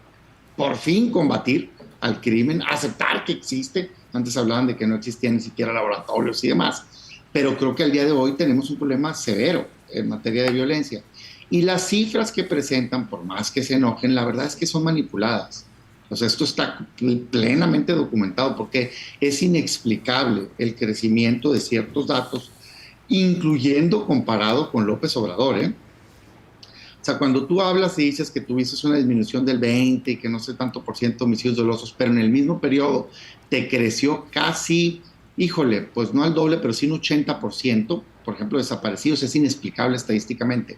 por fin combatir al crimen, aceptar que existe. Antes hablaban de que no existían ni siquiera laboratorios y demás, pero creo que al día de hoy tenemos un problema severo en materia de violencia. Y las cifras que presentan, por más que se enojen, la verdad es que son manipuladas. O sea, esto está plenamente documentado porque es inexplicable el crecimiento de ciertos datos, incluyendo comparado con López Obrador, ¿eh? O sea, cuando tú hablas y dices que tuviste una disminución del 20 y que no sé tanto por ciento de homicidios dolosos, pero en el mismo periodo te creció casi, híjole, pues no al doble, pero sí un 80%, por ejemplo, desaparecidos, es inexplicable estadísticamente.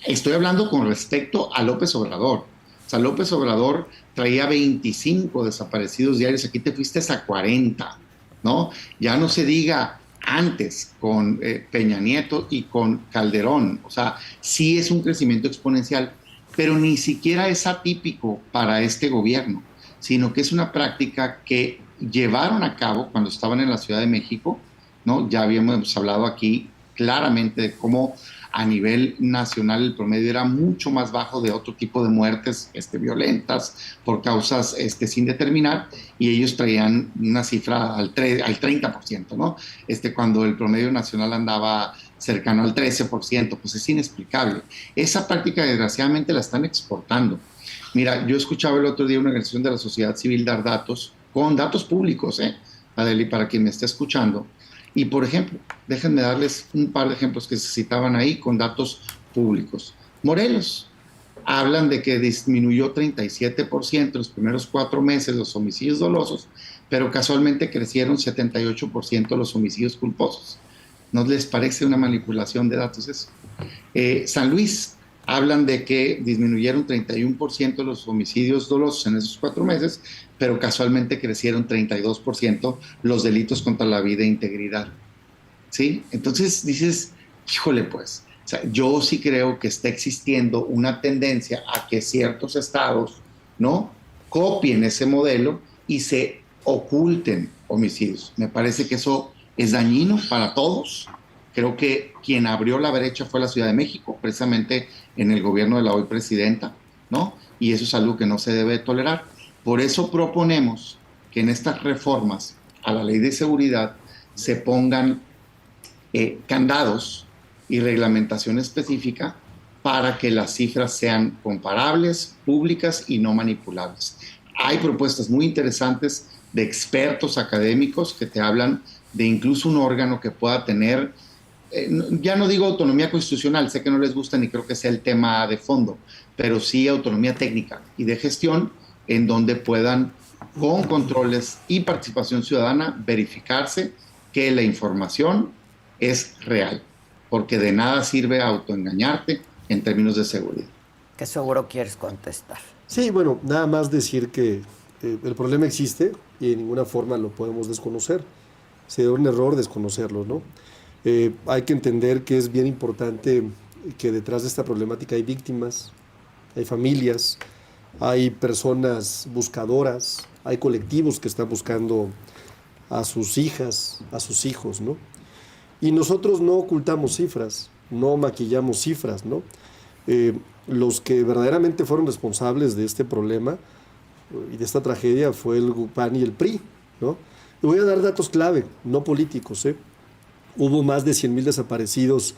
Estoy hablando con respecto a López Obrador. O sea, López Obrador traía 25 desaparecidos diarios, aquí te fuiste hasta 40, ¿no? Ya no se diga antes con Peña Nieto y con Calderón. O sea, sí es un crecimiento exponencial, pero ni siquiera es atípico para este gobierno, sino que es una práctica que llevaron a cabo cuando estaban en la Ciudad de México, ¿no? Ya habíamos hablado aquí claramente de cómo a nivel nacional el promedio era mucho más bajo de otro tipo de muertes violentas por causas sin determinar, y ellos traían una cifra al 30%, ¿no? Cuando el promedio nacional andaba cercano al 13%, pues es inexplicable. Esa práctica desgraciadamente la están exportando. Mira, yo escuchaba el otro día una organización de la sociedad civil dar datos, con datos públicos, Adeli, para quien me esté escuchando. Y, por ejemplo, déjenme darles un par de ejemplos que se citaban ahí con datos públicos. Morelos, hablan de que disminuyó 37% los primeros 4 meses los homicidios dolosos, pero casualmente crecieron 78% los homicidios culposos. ¿No les parece una manipulación de datos eso? San Luis, hablan de que disminuyeron 31% los homicidios dolosos en esos 4 meses, pero casualmente crecieron 32% los delitos contra la vida e integridad. ¿Sí? Entonces dices, híjole, pues, o sea, yo sí creo que está existiendo una tendencia a que ciertos estados, ¿no?, copien ese modelo y se oculten homicidios. Me parece que eso es dañino para todos. Creo que quien abrió la brecha fue la Ciudad de México, precisamente en el gobierno de la hoy presidenta, ¿no? Y eso es algo que no se debe tolerar. Por eso proponemos que en estas reformas a la ley de seguridad se pongan candados y reglamentación específica para que las cifras sean comparables, públicas y no manipulables. Hay propuestas muy interesantes de expertos académicos que te hablan de incluso un órgano que pueda tener, ya no digo autonomía constitucional, sé que no les gusta ni creo que sea el tema de fondo, pero sí autonomía técnica y de gestión, en donde puedan, con controles y participación ciudadana, verificarse que la información es real, porque de nada sirve autoengañarte en términos de seguridad. Que seguro quieres contestar. Sí, bueno, nada más decir que el problema existe y de ninguna forma lo podemos desconocer. Sería un error desconocerlo, ¿no? Hay que entender que es bien importante que detrás de esta problemática hay víctimas, hay familias, hay personas buscadoras, hay colectivos que están buscando a sus hijas, a sus hijos, ¿no? Y nosotros no ocultamos cifras, no maquillamos cifras, ¿no? los que verdaderamente fueron responsables de este problema y de esta tragedia fue el PAN y el PRI, ¿no? Y voy a dar datos clave, no políticos, ¿eh? Hubo más de 100,000 desaparecidos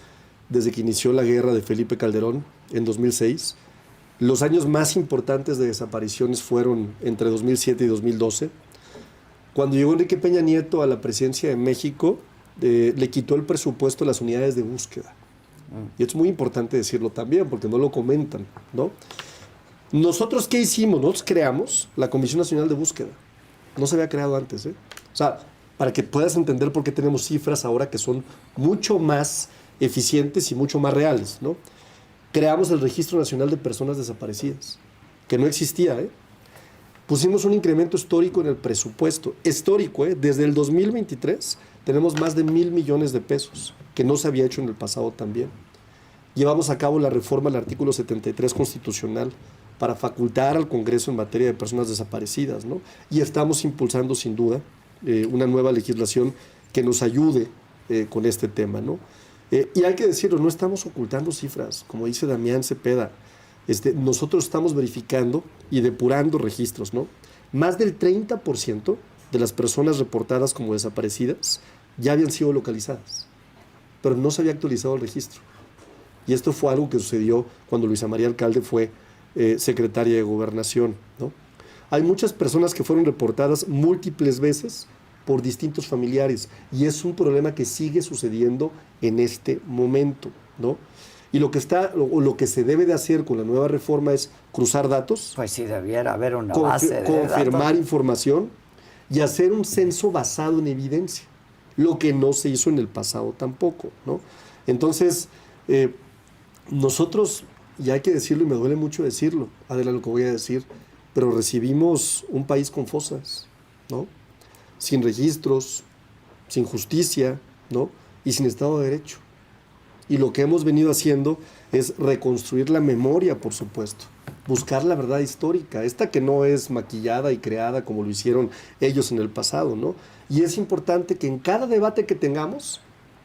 desde que inició la guerra de Felipe Calderón en 2006. Los años más importantes de desapariciones fueron entre 2007 y 2012. Cuando llegó Enrique Peña Nieto a la presidencia de México, le quitó el presupuesto a las unidades de búsqueda. Y es muy importante decirlo también, porque no lo comentan, ¿no? ¿Nosotros qué hicimos? Nosotros creamos la Comisión Nacional de Búsqueda. No se había creado antes, ¿eh? O sea, para que puedas entender por qué tenemos cifras ahora que son mucho más eficientes y mucho más reales, ¿no? Creamos el Registro Nacional de Personas Desaparecidas, que no existía, ¿eh? Pusimos un incremento histórico en el presupuesto, histórico, ¿eh? Desde el 2023 tenemos más de 1,000 millones de pesos, que no se había hecho en el pasado también. Llevamos a cabo la reforma al artículo 73 constitucional para facultar al Congreso en materia de personas desaparecidas, ¿no? Y estamos impulsando sin duda una nueva legislación que nos ayude con este tema, ¿no? Y hay que decirlo, no estamos ocultando cifras, como dice Damián Cepeda. Nosotros estamos verificando y depurando registros, ¿no? Más del 30% de las personas reportadas como desaparecidas ya habían sido localizadas, pero no se había actualizado el registro. Y esto fue algo que sucedió cuando Luisa María Alcalde fue secretaria de Gobernación, ¿no? Hay muchas personas que fueron reportadas múltiples veces por distintos familiares y es un problema que sigue sucediendo en este momento, ¿no? Y lo que se debe de hacer con la nueva reforma es cruzar datos. Pues sí, debiera haber una base de confirmar datos. información y hacer un censo basado en evidencia, lo que no se hizo en el pasado tampoco, ¿no? Entonces, nosotros, y hay que decirlo y me duele mucho decirlo, Adela, lo que voy a decir, pero recibimos un país con fosas, ¿no? Sin registros, sin justicia, ¿no? Y sin Estado de Derecho. Y lo que hemos venido haciendo es reconstruir la memoria, por supuesto, buscar la verdad histórica, esta que no es maquillada y creada como lo hicieron ellos en el pasado, ¿no? Y es importante que en cada debate que tengamos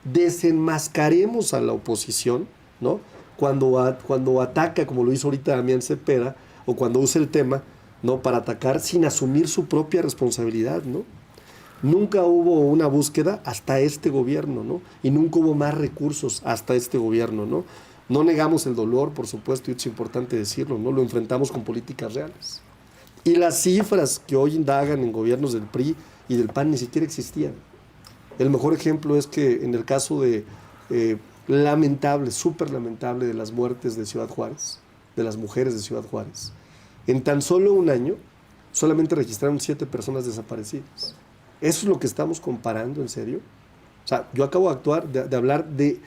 desenmascaremos a la oposición, ¿no? Cuando ataca, como lo hizo ahorita Damián Cepeda, o cuando usa el tema, ¿no? Para atacar sin asumir su propia responsabilidad, ¿no? Nunca hubo una búsqueda hasta este gobierno, ¿no? Y nunca hubo más recursos hasta este gobierno, ¿no? No negamos el dolor, por supuesto, y es importante decirlo, ¿no? Lo enfrentamos con políticas reales. Y las cifras que hoy indagan en gobiernos del PRI y del PAN ni siquiera existían. El mejor ejemplo es que en el caso de lamentable, súper lamentable, de las muertes de Ciudad Juárez, de las mujeres de Ciudad Juárez, en tan solo un año solamente registraron 7 personas desaparecidas. ¿Eso es lo que estamos comparando, en serio? O sea, yo acabo de hablar de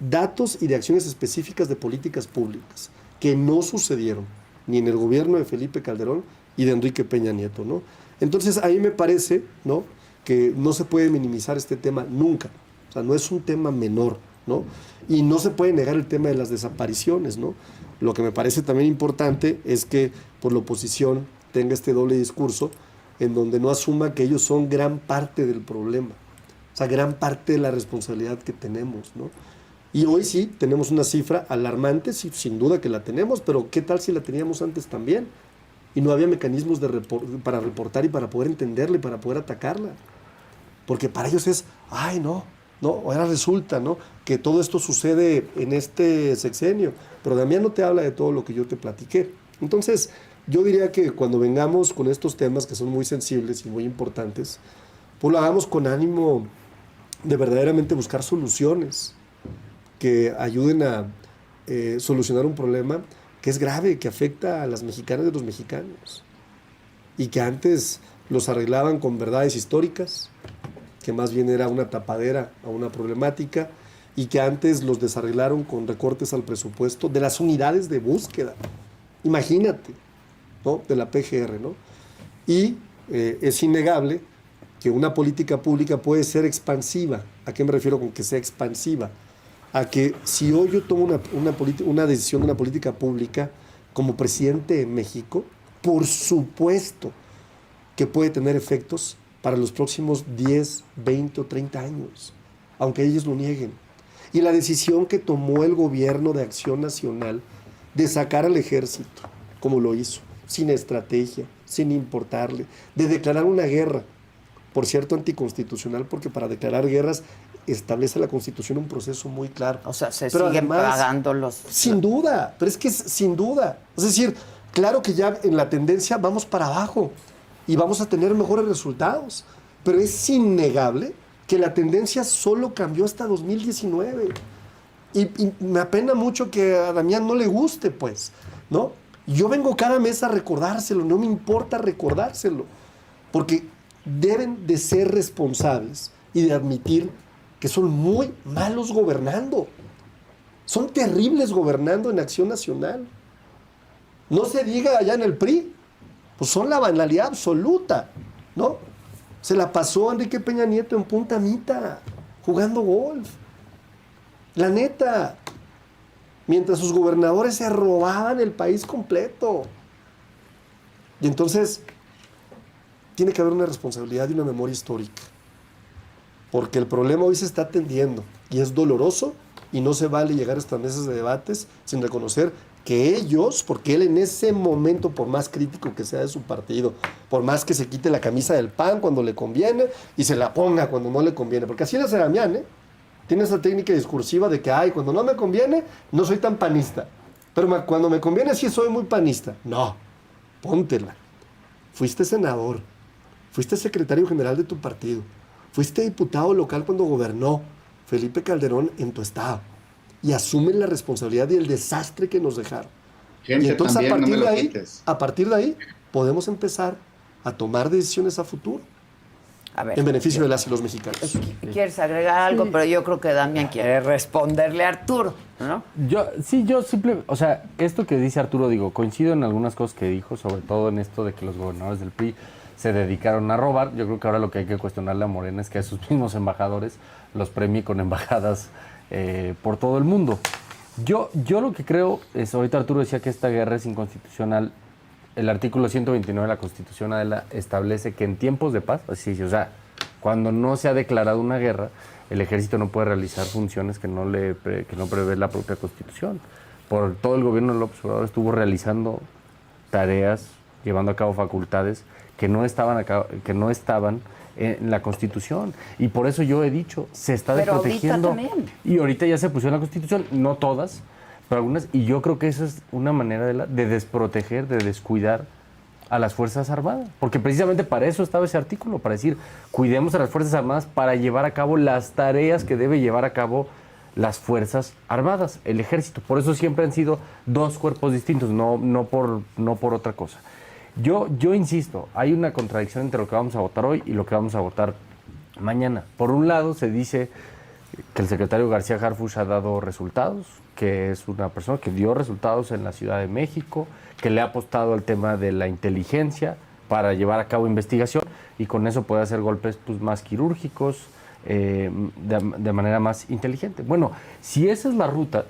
datos y de acciones específicas de políticas públicas que no sucedieron ni en el gobierno de Felipe Calderón y de Enrique Peña Nieto, ¿no? Entonces, a mí me parece, ¿no?, que no se puede minimizar este tema nunca. O sea, no es un tema menor, ¿no? Y no se puede negar el tema de las desapariciones, ¿no? Lo que me parece también importante es que por la oposición tenga este doble discurso en donde no asuma que ellos son gran parte del problema, o sea, gran parte de la responsabilidad que tenemos, ¿no? Y hoy sí tenemos una cifra alarmante, sí, sin duda que la tenemos, pero ¿qué tal si la teníamos antes también? Y no había mecanismos para reportar y para poder entenderla y para poder atacarla. Porque para ellos es, ay, no, ahora resulta, ¿no?, que todo esto sucede en este sexenio, pero Damián no te habla de todo lo que yo te platiqué. Entonces, yo diría que cuando vengamos con estos temas que son muy sensibles y muy importantes, pues lo hagamos con ánimo de verdaderamente buscar soluciones que ayuden a solucionar un problema que es grave, que afecta a las mexicanas y a los mexicanos, y que antes los arreglaban con verdades históricas, que más bien era una tapadera a una problemática, y que antes los desarreglaron con recortes al presupuesto de las unidades de búsqueda. Imagínate, ¿no?, de la PGR, ¿no? Y es innegable que una política pública puede ser expansiva. ¿A qué me refiero con que sea expansiva? A que si hoy yo tomo una decisión de una política pública como presidente de México, por supuesto que puede tener efectos para los próximos 10, 20 o 30 años, aunque ellos lo nieguen. Y la decisión que tomó el gobierno de Acción Nacional de sacar al ejército, como lo hizo, sin estrategia, sin importarle, de declarar una guerra, por cierto anticonstitucional, porque para declarar guerras establece la Constitución un proceso muy claro. O sea, se Pero siguen además, pagando los... Sin duda, pero es que sin duda. Es decir, claro que ya en la tendencia vamos para abajo y vamos a tener mejores resultados, pero es innegable que la tendencia solo cambió hasta 2019. Y me apena mucho que a Damián no le guste, pues, ¿no? Yo vengo cada mes a recordárselo, no me importa recordárselo, porque deben de ser responsables y de admitir que son muy malos gobernando. Son terribles gobernando en Acción Nacional. No se diga allá en el PRI, pues son la banalidad absoluta, ¿no? Se la pasó Enrique Peña Nieto en Punta Mita, jugando golf. La neta. Mientras sus gobernadores se robaban el país completo. Y entonces, tiene que haber una responsabilidad y una memoria histórica. Porque el problema hoy se está atendiendo y es doloroso y no se vale llegar a estas mesas de debates sin reconocer que ellos, porque él en ese momento, por más crítico que sea de su partido, por más que se quite la camisa del PAN cuando le conviene y se la ponga cuando no le conviene, porque así le hace Damián, ¿eh? Tiene esa técnica discursiva de que, ay, cuando no me conviene, no soy tan panista, pero cuando me conviene sí soy muy panista. No, póntela. Fuiste senador, fuiste secretario general de tu partido, fuiste diputado local cuando gobernó Felipe Calderón en tu estado. Y asumen la responsabilidad y el desastre que nos dejaron. Gente, y entonces también, a partir no me de lo ahí, quites. a partir de ahí, podemos empezar a tomar decisiones a futuro A ver, en beneficio de las y los mexicanos. ¿quieres agregar algo? Pero yo creo que Damián quiere responderle a Arturo, ¿no? Yo o sea, esto que dice Arturo, digo, coincido en algunas cosas que dijo, sobre todo en esto de que los gobernadores del PRI se dedicaron a robar. Yo creo que ahora lo que hay que cuestionarle a Morena es que a sus mismos embajadores los premie con embajadas por todo el mundo. Yo lo que creo es, ahorita Arturo decía que esta guerra es inconstitucional. El artículo 129 de la Constitución establece que en tiempos de paz, así, o sea, cuando no se ha declarado una guerra, el ejército no puede realizar funciones que no prevé la propia Constitución. Por todo el gobierno de López Obrador estuvo realizando tareas, llevando a cabo facultades que no estaban en la Constitución. Y por eso yo he dicho, se está desprotegiendo. Pero ahorita también. Y ahorita ya se puso en la Constitución, no todas, pero algunas. Y yo creo que esa es una manera de desproteger, de descuidar a las Fuerzas Armadas. Porque precisamente para eso estaba ese artículo, para decir, cuidemos a las Fuerzas Armadas para llevar a cabo las tareas que debe llevar a cabo las Fuerzas Armadas, el Ejército. Por eso siempre han sido dos cuerpos distintos, no por otra cosa. Yo insisto, hay una contradicción entre lo que vamos a votar hoy y lo que vamos a votar mañana. Por un lado, se dice que el secretario García Harfuch ha dado resultados, que es una persona que dio resultados en la Ciudad de México, que le ha apostado al tema de la inteligencia para llevar a cabo investigación y con eso puede hacer golpes pues, más quirúrgicos, de manera más inteligente. Bueno, si esa es la ruta,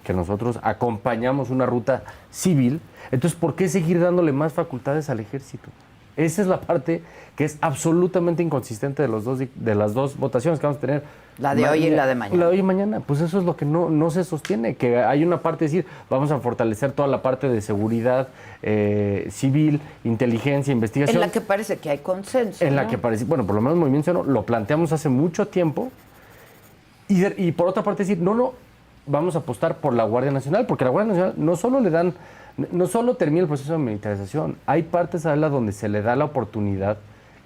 que nosotros acompañamos una ruta civil, entonces ¿por qué seguir dándole más facultades al ejército? Esa es la parte que es absolutamente inconsistente de las dos votaciones que vamos a tener. La de hoy y la de mañana. La de hoy y mañana. Pues eso es lo que no se sostiene, que hay una parte de decir, vamos a fortalecer toda la parte de seguridad civil, inteligencia, investigación. En la que parece que hay consenso. En ¿no? la que parece, bueno, por lo menos Movimiento Ciudadano lo planteamos hace mucho tiempo. Y por otra parte decir, no, vamos a apostar por la Guardia Nacional, porque la Guardia Nacional no solo termina el proceso de militarización, hay partes a la donde se le da la oportunidad,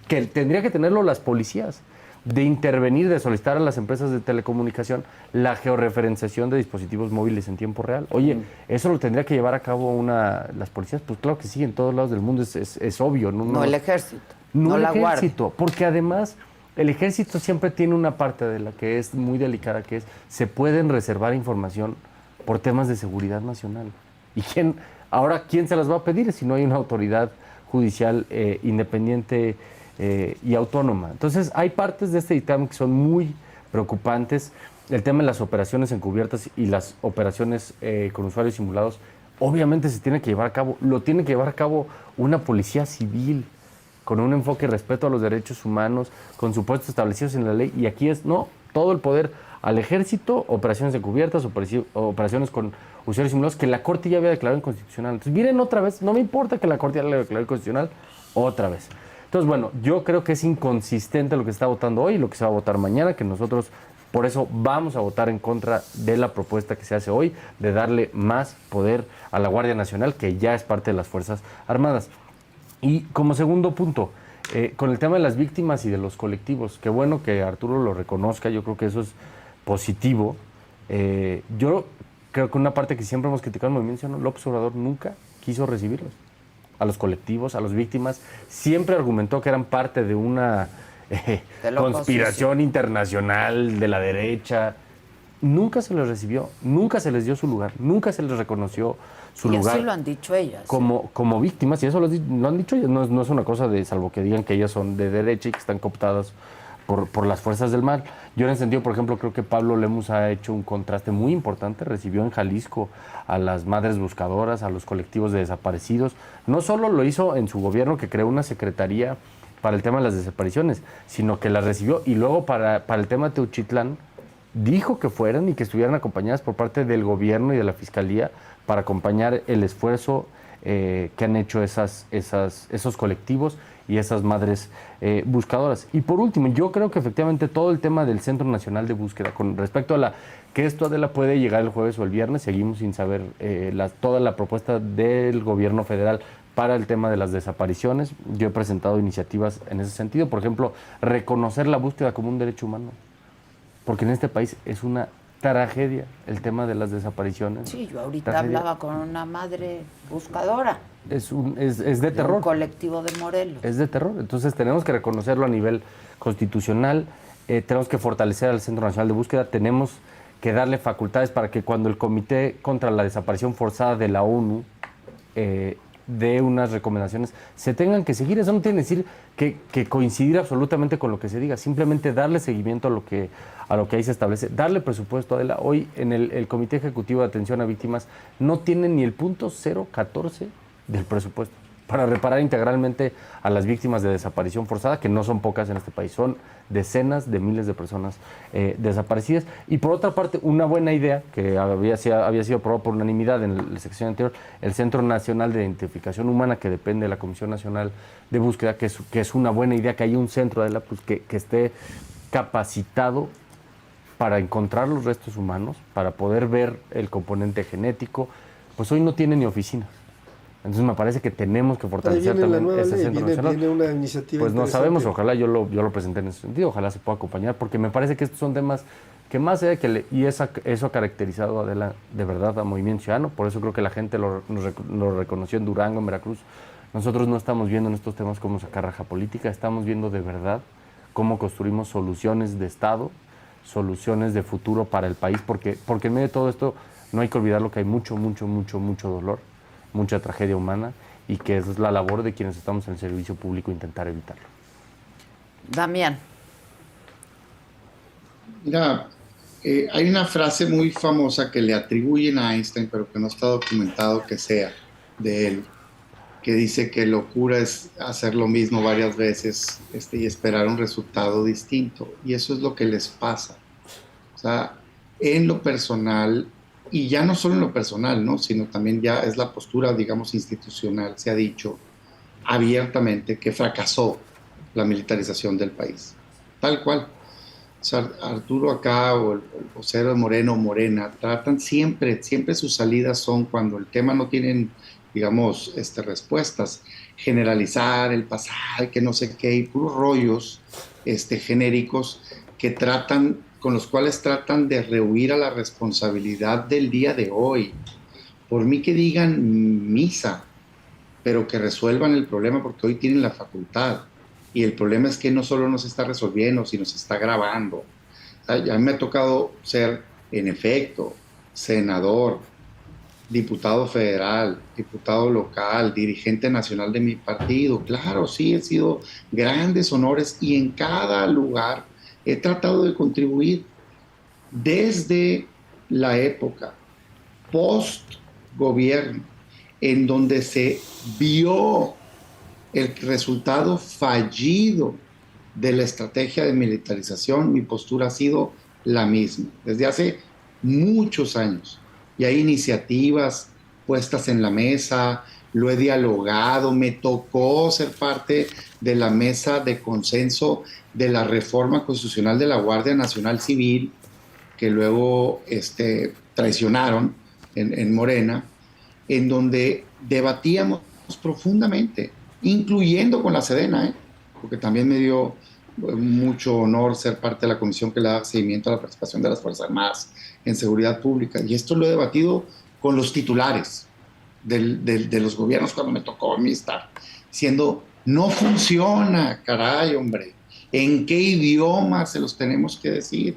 que tendría que tenerlo las policías, de intervenir, de solicitar a las empresas de telecomunicación la georreferenciación de dispositivos móviles en tiempo real. Oye, ¿eso lo tendría que llevar a cabo las policías? Pues claro que sí, en todos lados del mundo es obvio. No el ejército, no el la ejército, Guardia. porque además el ejército siempre tiene una parte de la que es muy delicada, que es, se pueden reservar información por temas de seguridad nacional. ¿Y quién se las va a pedir si no hay una autoridad judicial independiente y autónoma? Entonces, hay partes de este dictamen que son muy preocupantes. El tema de las operaciones encubiertas y las operaciones con usuarios simulados, obviamente se tiene que llevar a cabo, lo tiene que llevar a cabo una policía civil, con un enfoque de respeto a los derechos humanos, con supuestos establecidos en la ley, y aquí todo el poder al ejército, operaciones encubiertas, operaciones con usuarios simulados, que la Corte ya había declarado inconstitucional. Entonces, miren otra vez, no me importa que la Corte ya la declaró inconstitucional, otra vez. Entonces, bueno, yo creo que es inconsistente lo que se está votando hoy y lo que se va a votar mañana, que nosotros por eso vamos a votar en contra de la propuesta que se hace hoy, de darle más poder a la Guardia Nacional, que ya es parte de las Fuerzas Armadas. Y como segundo punto, con el tema de las víctimas y de los colectivos, qué bueno que Arturo lo reconozca, yo creo que eso es positivo. Yo creo que una parte que siempre hemos criticado en el movimiento, López Obrador nunca quiso recibirlos, a los colectivos, a las víctimas, siempre argumentó que eran parte de una conspiración internacional de la derecha. Nunca se les recibió, nunca se les dio su lugar, nunca se les reconoció su lugar. Y así lo han dicho ellas. Como víctimas, y eso lo han dicho ellas, no es una cosa de, salvo que digan que ellas son de derecha y que están cooptadas por las fuerzas del mal. Yo en ese sentido, por ejemplo, creo que Pablo Lemus ha hecho un contraste muy importante, recibió en Jalisco a las madres buscadoras, a los colectivos de desaparecidos. No solo lo hizo en su gobierno, que creó una secretaría para el tema de las desapariciones, sino que las recibió y luego para el tema de Teuchitlán dijo que fueran y que estuvieran acompañadas por parte del gobierno y de la Fiscalía para acompañar el esfuerzo que han hecho esos colectivos y esas madres buscadoras. Y por último, yo creo que efectivamente todo el tema del Centro Nacional de Búsqueda, con respecto a que esto, Adela, puede llegar el jueves o el viernes, seguimos sin saber toda la propuesta del gobierno federal para el tema de las desapariciones. Yo he presentado iniciativas en ese sentido, por ejemplo, reconocer la búsqueda como un derecho humano, porque en este país es una tragedia el tema de las desapariciones. Sí, yo ahorita hablaba con una madre buscadora. Es de terror. Un colectivo de Morelos. Es de terror. Entonces tenemos que reconocerlo a nivel constitucional, tenemos que fortalecer al Centro Nacional de Búsqueda, tenemos que darle facultades para que cuando el Comité contra la Desaparición Forzada de la ONU dé unas recomendaciones, se tengan que seguir. Eso no tiene que decir que coincidir absolutamente con lo que se diga, simplemente darle seguimiento a lo que ahí se establece, darle presupuesto. Adela, hoy en el Comité Ejecutivo de Atención a Víctimas no tienen ni el punto 014 del presupuesto para reparar integralmente a las víctimas de desaparición forzada, que no son pocas en este país, son decenas de miles de personas desaparecidas. Y por otra parte, una buena idea que había sido aprobada por unanimidad en la sección anterior, el Centro Nacional de Identificación Humana, que depende de la Comisión Nacional de Búsqueda, que es una buena idea que haya un centro de que esté capacitado para encontrar los restos humanos, para poder ver el componente genético. Pues hoy no tiene ni oficina. Entonces me parece que tenemos que fortalecer también ese Centro Nacional. Viene una iniciativa pues no sabemos, ojalá yo lo presenté en ese sentido, ojalá se pueda acompañar, porque me parece que estos son temas que más allá de que eso ha caracterizado de verdad a Movimiento Ciudadano, por eso creo que la gente lo reconoció en Durango, en Veracruz. Nosotros no estamos viendo en estos temas cómo sacar raja política, estamos viendo de verdad cómo construimos soluciones de Estado, soluciones de futuro para el país, porque en medio de todo esto no hay que olvidar lo que hay mucho dolor, mucha tragedia humana, y que esa es la labor de quienes estamos en el servicio público, intentar evitarlo. Damián. Mira, hay una frase muy famosa que le atribuyen a Einstein, pero que no está documentado que sea de él, que dice que locura es hacer lo mismo varias veces y esperar un resultado distinto. Y eso es lo que les pasa. O sea, en lo personal, y ya no solo en lo personal, ¿no?, sino también ya es la postura, digamos, institucional. Se ha dicho abiertamente que fracasó la militarización del país. Tal cual. O sea, Arturo acá o el vocero de Moreno o Morena tratan siempre sus salidas son cuando el tema no tienen, digamos, respuestas, generalizar el pasar, que no sé qué, y puros rollos genéricos con los cuales tratan de rehuir a la responsabilidad del día de hoy. Por mí que digan misa, pero que resuelvan el problema, porque hoy tienen la facultad. Y el problema es que no solo nos está resolviendo, sino se está grabando. O sea, ya me ha tocado ser, en efecto, senador, diputado federal, diputado local, dirigente nacional de mi partido. Claro, sí, he sido grandes honores y en cada lugar he tratado de contribuir desde la época post-gobierno, en donde se vio el resultado fallido de la estrategia de militarización. Mi postura ha sido la misma, desde hace muchos años. Y hay iniciativas puestas en la mesa, lo he dialogado, me tocó ser parte de la mesa de consenso de la reforma constitucional de la Guardia Nacional Civil, que luego traicionaron en Morena, en donde debatíamos profundamente, incluyendo con la Sedena, porque también me dio mucho honor ser parte de la comisión que le da seguimiento a la participación de las Fuerzas Armadas en seguridad pública. Y esto lo he debatido con los titulares de los gobiernos cuando me tocó a mí estar, diciendo, no funciona, caray, hombre, ¿en qué idioma se los tenemos que decir?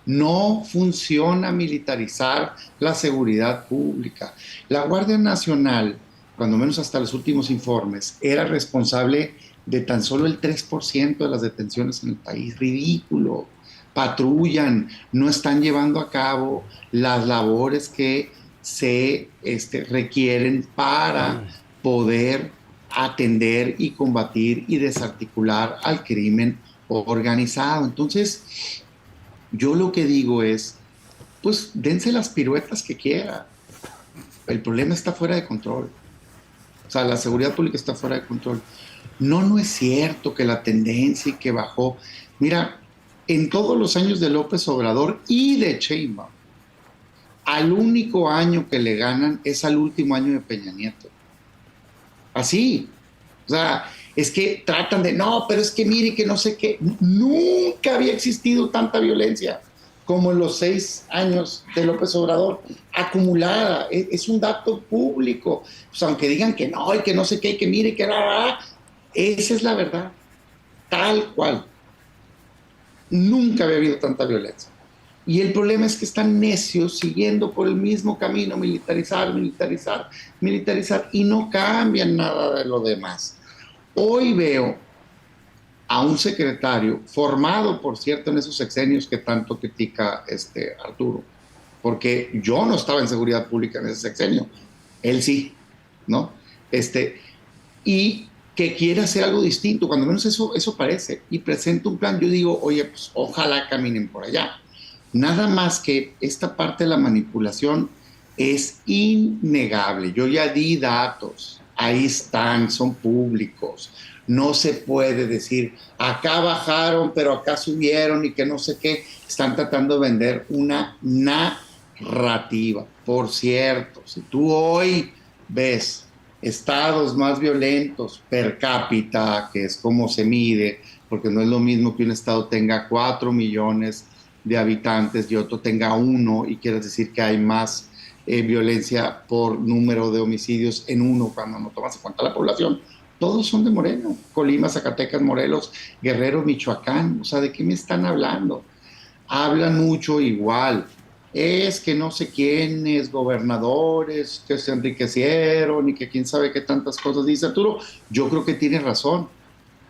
No funciona militarizar la seguridad pública. La Guardia Nacional, cuando menos hasta los últimos informes, era responsable de tan solo el 3% de las detenciones en el país. Ridículo. Patrullan, no están llevando a cabo las labores que se requieren para poder atender y combatir y desarticular al crimen organizado. Entonces, yo lo que digo es, pues dense las piruetas que quiera. El problema está fuera de control. O sea, la seguridad pública está fuera de control. No es cierto que la tendencia y que bajó. Mira, en todos los años de López Obrador y de Sheinbaum, al único año que le ganan es al último año de Peña Nieto. Así. O sea, es que tratan de, no, pero es que mire que no sé qué. Nunca había existido tanta violencia como en los 6 años de López Obrador, acumulada. Es un dato público. Pues aunque digan que no, y que no sé qué, y que mire que esa es la verdad. Tal cual. Nunca había habido tanta violencia. Y el problema es que están necios siguiendo por el mismo camino, militarizar, militarizar, militarizar, y no cambian nada de lo demás. Hoy veo a un secretario formado, por cierto, en esos sexenios que tanto critica Arturo, porque yo no estaba en seguridad pública en ese sexenio, él sí, ¿no? Y que quiere hacer algo distinto, cuando menos eso parece, y presenta un plan. Yo digo, oye, pues ojalá caminen por allá. Nada más que esta parte de la manipulación es innegable. Yo ya di datos, ahí están, son públicos. No se puede decir, acá bajaron, pero acá subieron y que no sé qué. Están tratando de vender una narrativa. Por cierto, si tú hoy ves estados más violentos per cápita, que es como se mide, porque no es lo mismo que un estado tenga 4 millones de habitantes y otro tenga 1, y quieres decir que hay más violencia por número de homicidios en uno cuando no tomas en cuenta la población. Todos son de Morena: Colima, Zacatecas, Morelos, Guerrero, Michoacán. O sea, ¿de qué me están hablando? Hablan mucho igual. Es que no sé quiénes, gobernadores, que se enriquecieron y que quién sabe qué tantas cosas dice Arturo. Yo creo que tiene razón.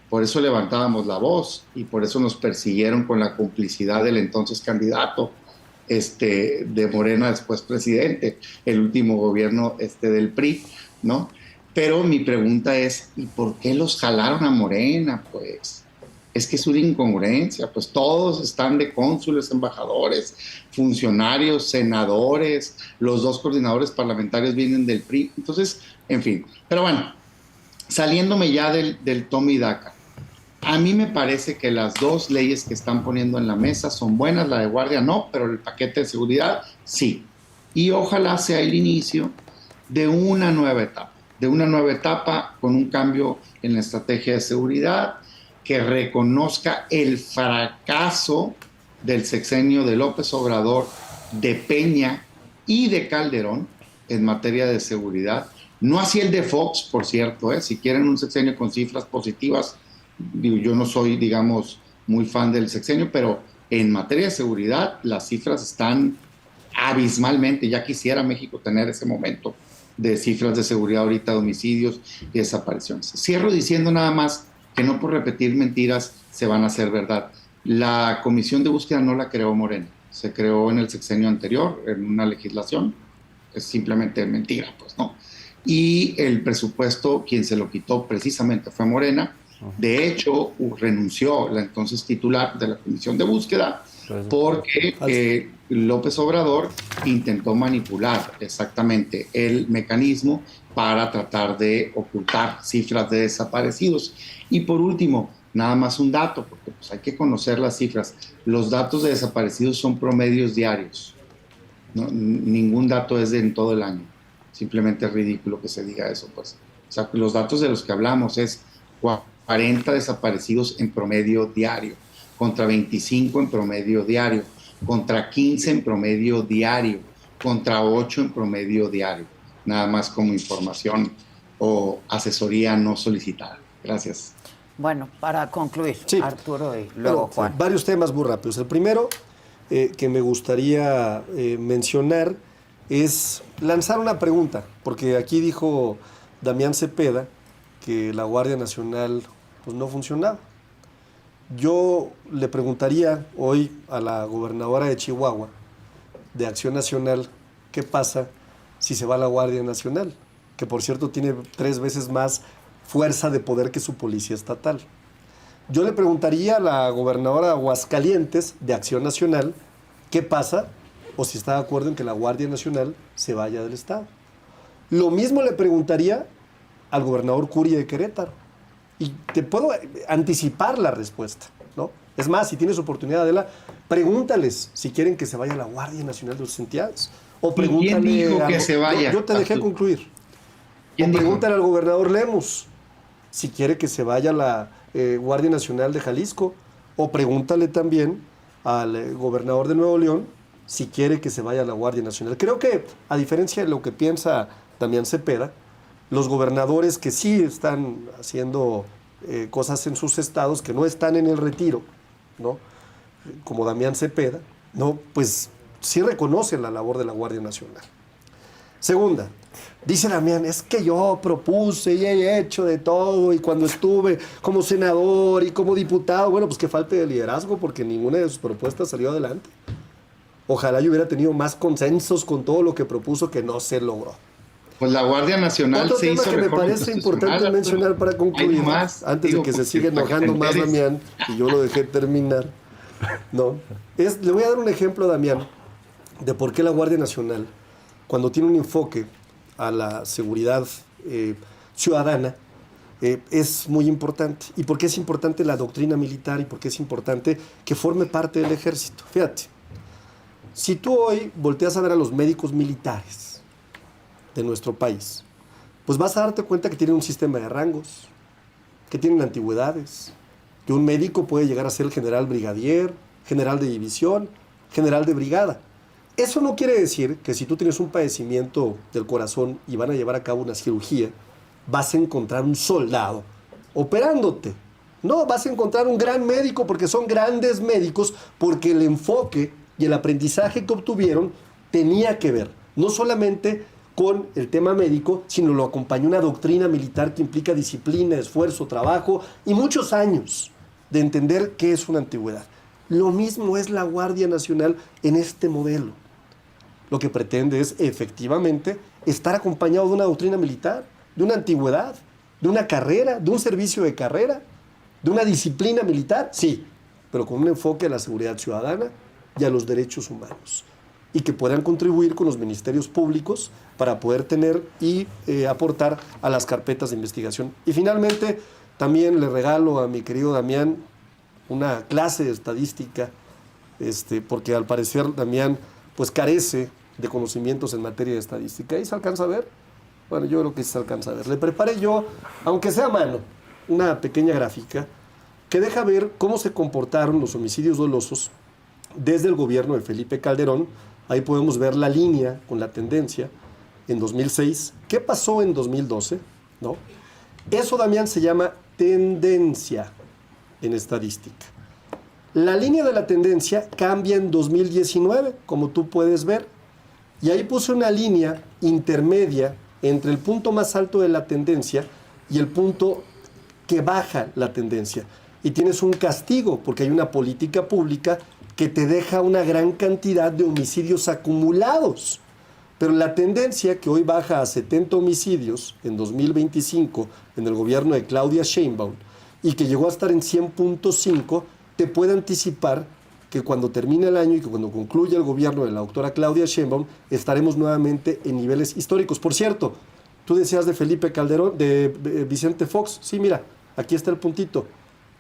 Por eso levantábamos la voz y por eso nos persiguieron con la complicidad del entonces candidato de Morena, después presidente, el último gobierno del PRI, ¿no? Pero mi pregunta es, ¿y por qué los jalaron a Morena? Pues es que es una incongruencia, pues todos están de cónsules, embajadores, funcionarios, senadores, los 2 coordinadores parlamentarios vienen del PRI. Entonces, en fin, pero bueno, saliéndome ya del toma y daca, a mí me parece que las 2 leyes que están poniendo en la mesa son buenas. La de guardia no, pero el paquete de seguridad sí. Y ojalá sea el inicio de una nueva etapa, con un cambio en la estrategia de seguridad, que reconozca el fracaso del sexenio de López Obrador, de Peña y de Calderón en materia de seguridad. No así el de Fox, por cierto, si quieren un sexenio con cifras positivas. Yo no soy, digamos, muy fan del sexenio, pero en materia de seguridad las cifras están abismalmente. Ya quisiera México tener ese momento de cifras de seguridad ahorita, de homicidios y desapariciones. Cierro diciendo nada más que no por repetir mentiras se van a hacer verdad. La comisión de búsqueda no la creó Morena, se creó en el sexenio anterior, en una legislación. Es simplemente mentira, pues, ¿no? Y el presupuesto, quien se lo quitó precisamente fue Morena. De hecho, renunció la entonces titular de la comisión de búsqueda porque López Obrador intentó manipular exactamente el mecanismo para tratar de ocultar cifras de desaparecidos. Y por último, nada más un dato, porque pues hay que conocer las cifras. Los datos de desaparecidos son promedios diarios. ¿No? Ningún dato es de en todo el año. Simplemente es ridículo que se diga eso, pues. O sea, los datos de los que hablamos es 40 desaparecidos en promedio diario, contra 25 en promedio diario, contra 15 en promedio diario, contra 8 en promedio diario. Nada más como información o asesoría no solicitada. Gracias. Bueno, para concluir, Sí. Arturo y luego Juan. Varios temas muy rápidos. El primero que me gustaría mencionar es lanzar una pregunta, porque aquí dijo Damián Cepeda que la Guardia Nacional pues, no funcionaba. Yo le preguntaría hoy a la gobernadora de Chihuahua, de Acción Nacional, ¿qué pasa si se va la Guardia Nacional? Que por cierto tiene 3 veces más fuerza de poder que su policía estatal. Yo le preguntaría a la gobernadora de Aguascalientes, de Acción Nacional, ¿qué pasa? O si está de acuerdo en que la Guardia Nacional se vaya del Estado. Lo mismo le preguntaría al gobernador Curi de Querétaro. Y te puedo anticipar la respuesta, ¿no? Es más, si tienes oportunidad, Adela, pregúntales si quieren que se vaya la Guardia Nacional de sus entidades. O pregúntale. ¿Quién dijo que se vaya? Yo te dejé concluir. O pregúntale al gobernador Lemus si quiere que se vaya la Guardia Nacional de Jalisco. O pregúntale también al gobernador de Nuevo León si quiere que se vaya la Guardia Nacional. Creo que, a diferencia de lo que piensa Damián Cepeda, los gobernadores que sí están haciendo cosas en sus estados, que no están en el retiro, ¿no? Como Damián Cepeda, ¿no? Pues sí reconocen la labor de la Guardia Nacional. Segunda, dice Damián, es que yo propuse y he hecho de todo, y cuando estuve como senador y como diputado, bueno, pues que falte de liderazgo, porque ninguna de sus propuestas salió adelante. Ojalá yo hubiera tenido más consensos con todo lo que propuso que no se logró. Pues la Guardia Nacional Otro se tema hizo que me reforma parece importante constitucional, mencionar para concluir, más, antes de que se siga enojando más Damián, y yo lo dejé terminar, ¿no? Le voy a dar un ejemplo, Damián, de por qué la Guardia Nacional, cuando tiene un enfoque a la seguridad ciudadana, es muy importante. Y por qué es importante la doctrina militar y por qué es importante que forme parte del ejército. Fíjate, si tú hoy volteas a ver a los médicos militares de nuestro país, pues vas a darte cuenta que tienen un sistema de rangos, que tienen antigüedades, que un médico puede llegar a ser general brigadier, general de división, general de brigada. Eso no quiere decir que si tú tienes un padecimiento del corazón y van a llevar a cabo una cirugía, vas a encontrar un soldado operándote. No, vas a encontrar un gran médico porque son grandes médicos, porque el enfoque y el aprendizaje que obtuvieron tenía que ver no solamente con el tema médico, sino lo acompañó una doctrina militar que implica disciplina, esfuerzo, trabajo y muchos años de entender qué es una antigüedad. Lo mismo es la Guardia Nacional en este modelo. Lo que pretende es efectivamente estar acompañado de una doctrina militar, de una antigüedad, de una carrera, de un servicio de carrera, de una disciplina militar, sí, pero con un enfoque a la seguridad ciudadana y a los derechos humanos, y que puedan contribuir con los ministerios públicos para poder tener y aportar a las carpetas de investigación. Y finalmente, también le regalo a mi querido Damián una clase de estadística, porque al parecer Damián pues carece de conocimientos en materia de estadística. ¿Ahí se alcanza a ver? Bueno, yo creo que se alcanza a ver. Le preparé yo, aunque sea a mano, una pequeña gráfica que deja ver cómo se comportaron los homicidios dolosos desde el gobierno de Felipe Calderón. Ahí podemos ver la línea con la tendencia en 2006. ¿Qué pasó en 2012? ¿No? Eso, Damián, se llama tendencia en estadística. La línea de la tendencia cambia en 2019, como tú puedes ver. Y ahí puse una línea intermedia entre el punto más alto de la tendencia y el punto que baja la tendencia. Y tienes un castigo, porque hay una política pública que te deja una gran cantidad de homicidios acumulados. Pero la tendencia, que hoy baja a 70 homicidios en 2025 en el gobierno de Claudia Sheinbaum y que llegó a estar en 100.5, te puede anticipar que cuando termine el año y que cuando concluya el gobierno de la doctora Claudia Sheinbaum, estaremos nuevamente en niveles históricos. Por cierto, tú decías de Felipe Calderón, de Vicente Fox. Sí, mira, aquí está el puntito.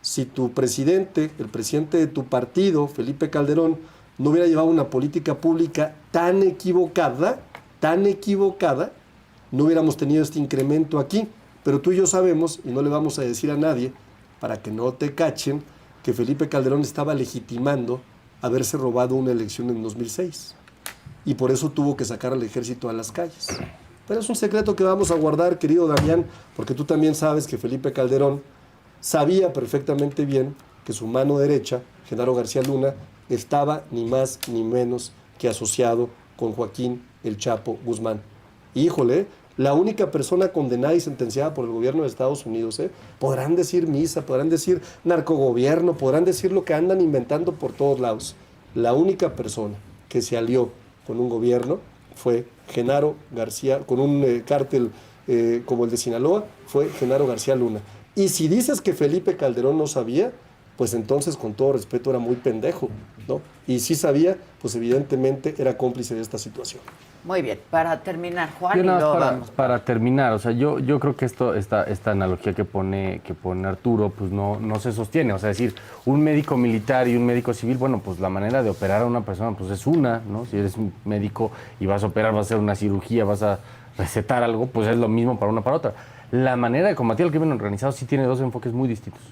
Si tu presidente, el presidente de tu partido, Felipe Calderón, no hubiera llevado una política pública tan equivocada, no hubiéramos tenido este incremento aquí. Pero tú y yo sabemos, y no le vamos a decir a nadie, para que no te cachen, que Felipe Calderón estaba legitimando haberse robado una elección en 2006. Y por eso tuvo que sacar al ejército a las calles. Pero es un secreto que vamos a guardar, querido Damián, porque tú también sabes que Felipe Calderón sabía perfectamente bien que su mano derecha, Genaro García Luna, estaba ni más ni menos que asociado con Joaquín El Chapo Guzmán. Híjole, la única persona condenada y sentenciada por el gobierno de Estados Unidos, podrán decir misa, podrán decir narcogobierno, podrán decir lo que andan inventando por todos lados. La única persona que se alió con un gobierno fue Genaro García, con un cártel como el de Sinaloa, fue Genaro García Luna. Y si dices que Felipe Calderón no sabía, pues entonces, con todo respeto, era muy pendejo, ¿no? Y si sabía, pues evidentemente era cómplice de esta situación. Muy bien, para terminar, Juan, Yo y nada luego más vamos. para terminar, o sea, yo creo que esta analogía que pone Arturo, pues no se sostiene. O sea, decir, un médico militar y un médico civil, bueno, pues la manera de operar a una persona, pues es una, ¿no? Si eres un médico y vas a operar, vas a hacer una cirugía, vas a recetar algo, pues es lo mismo para una para otra. La manera de combatir el crimen organizado sí tiene dos enfoques muy distintos.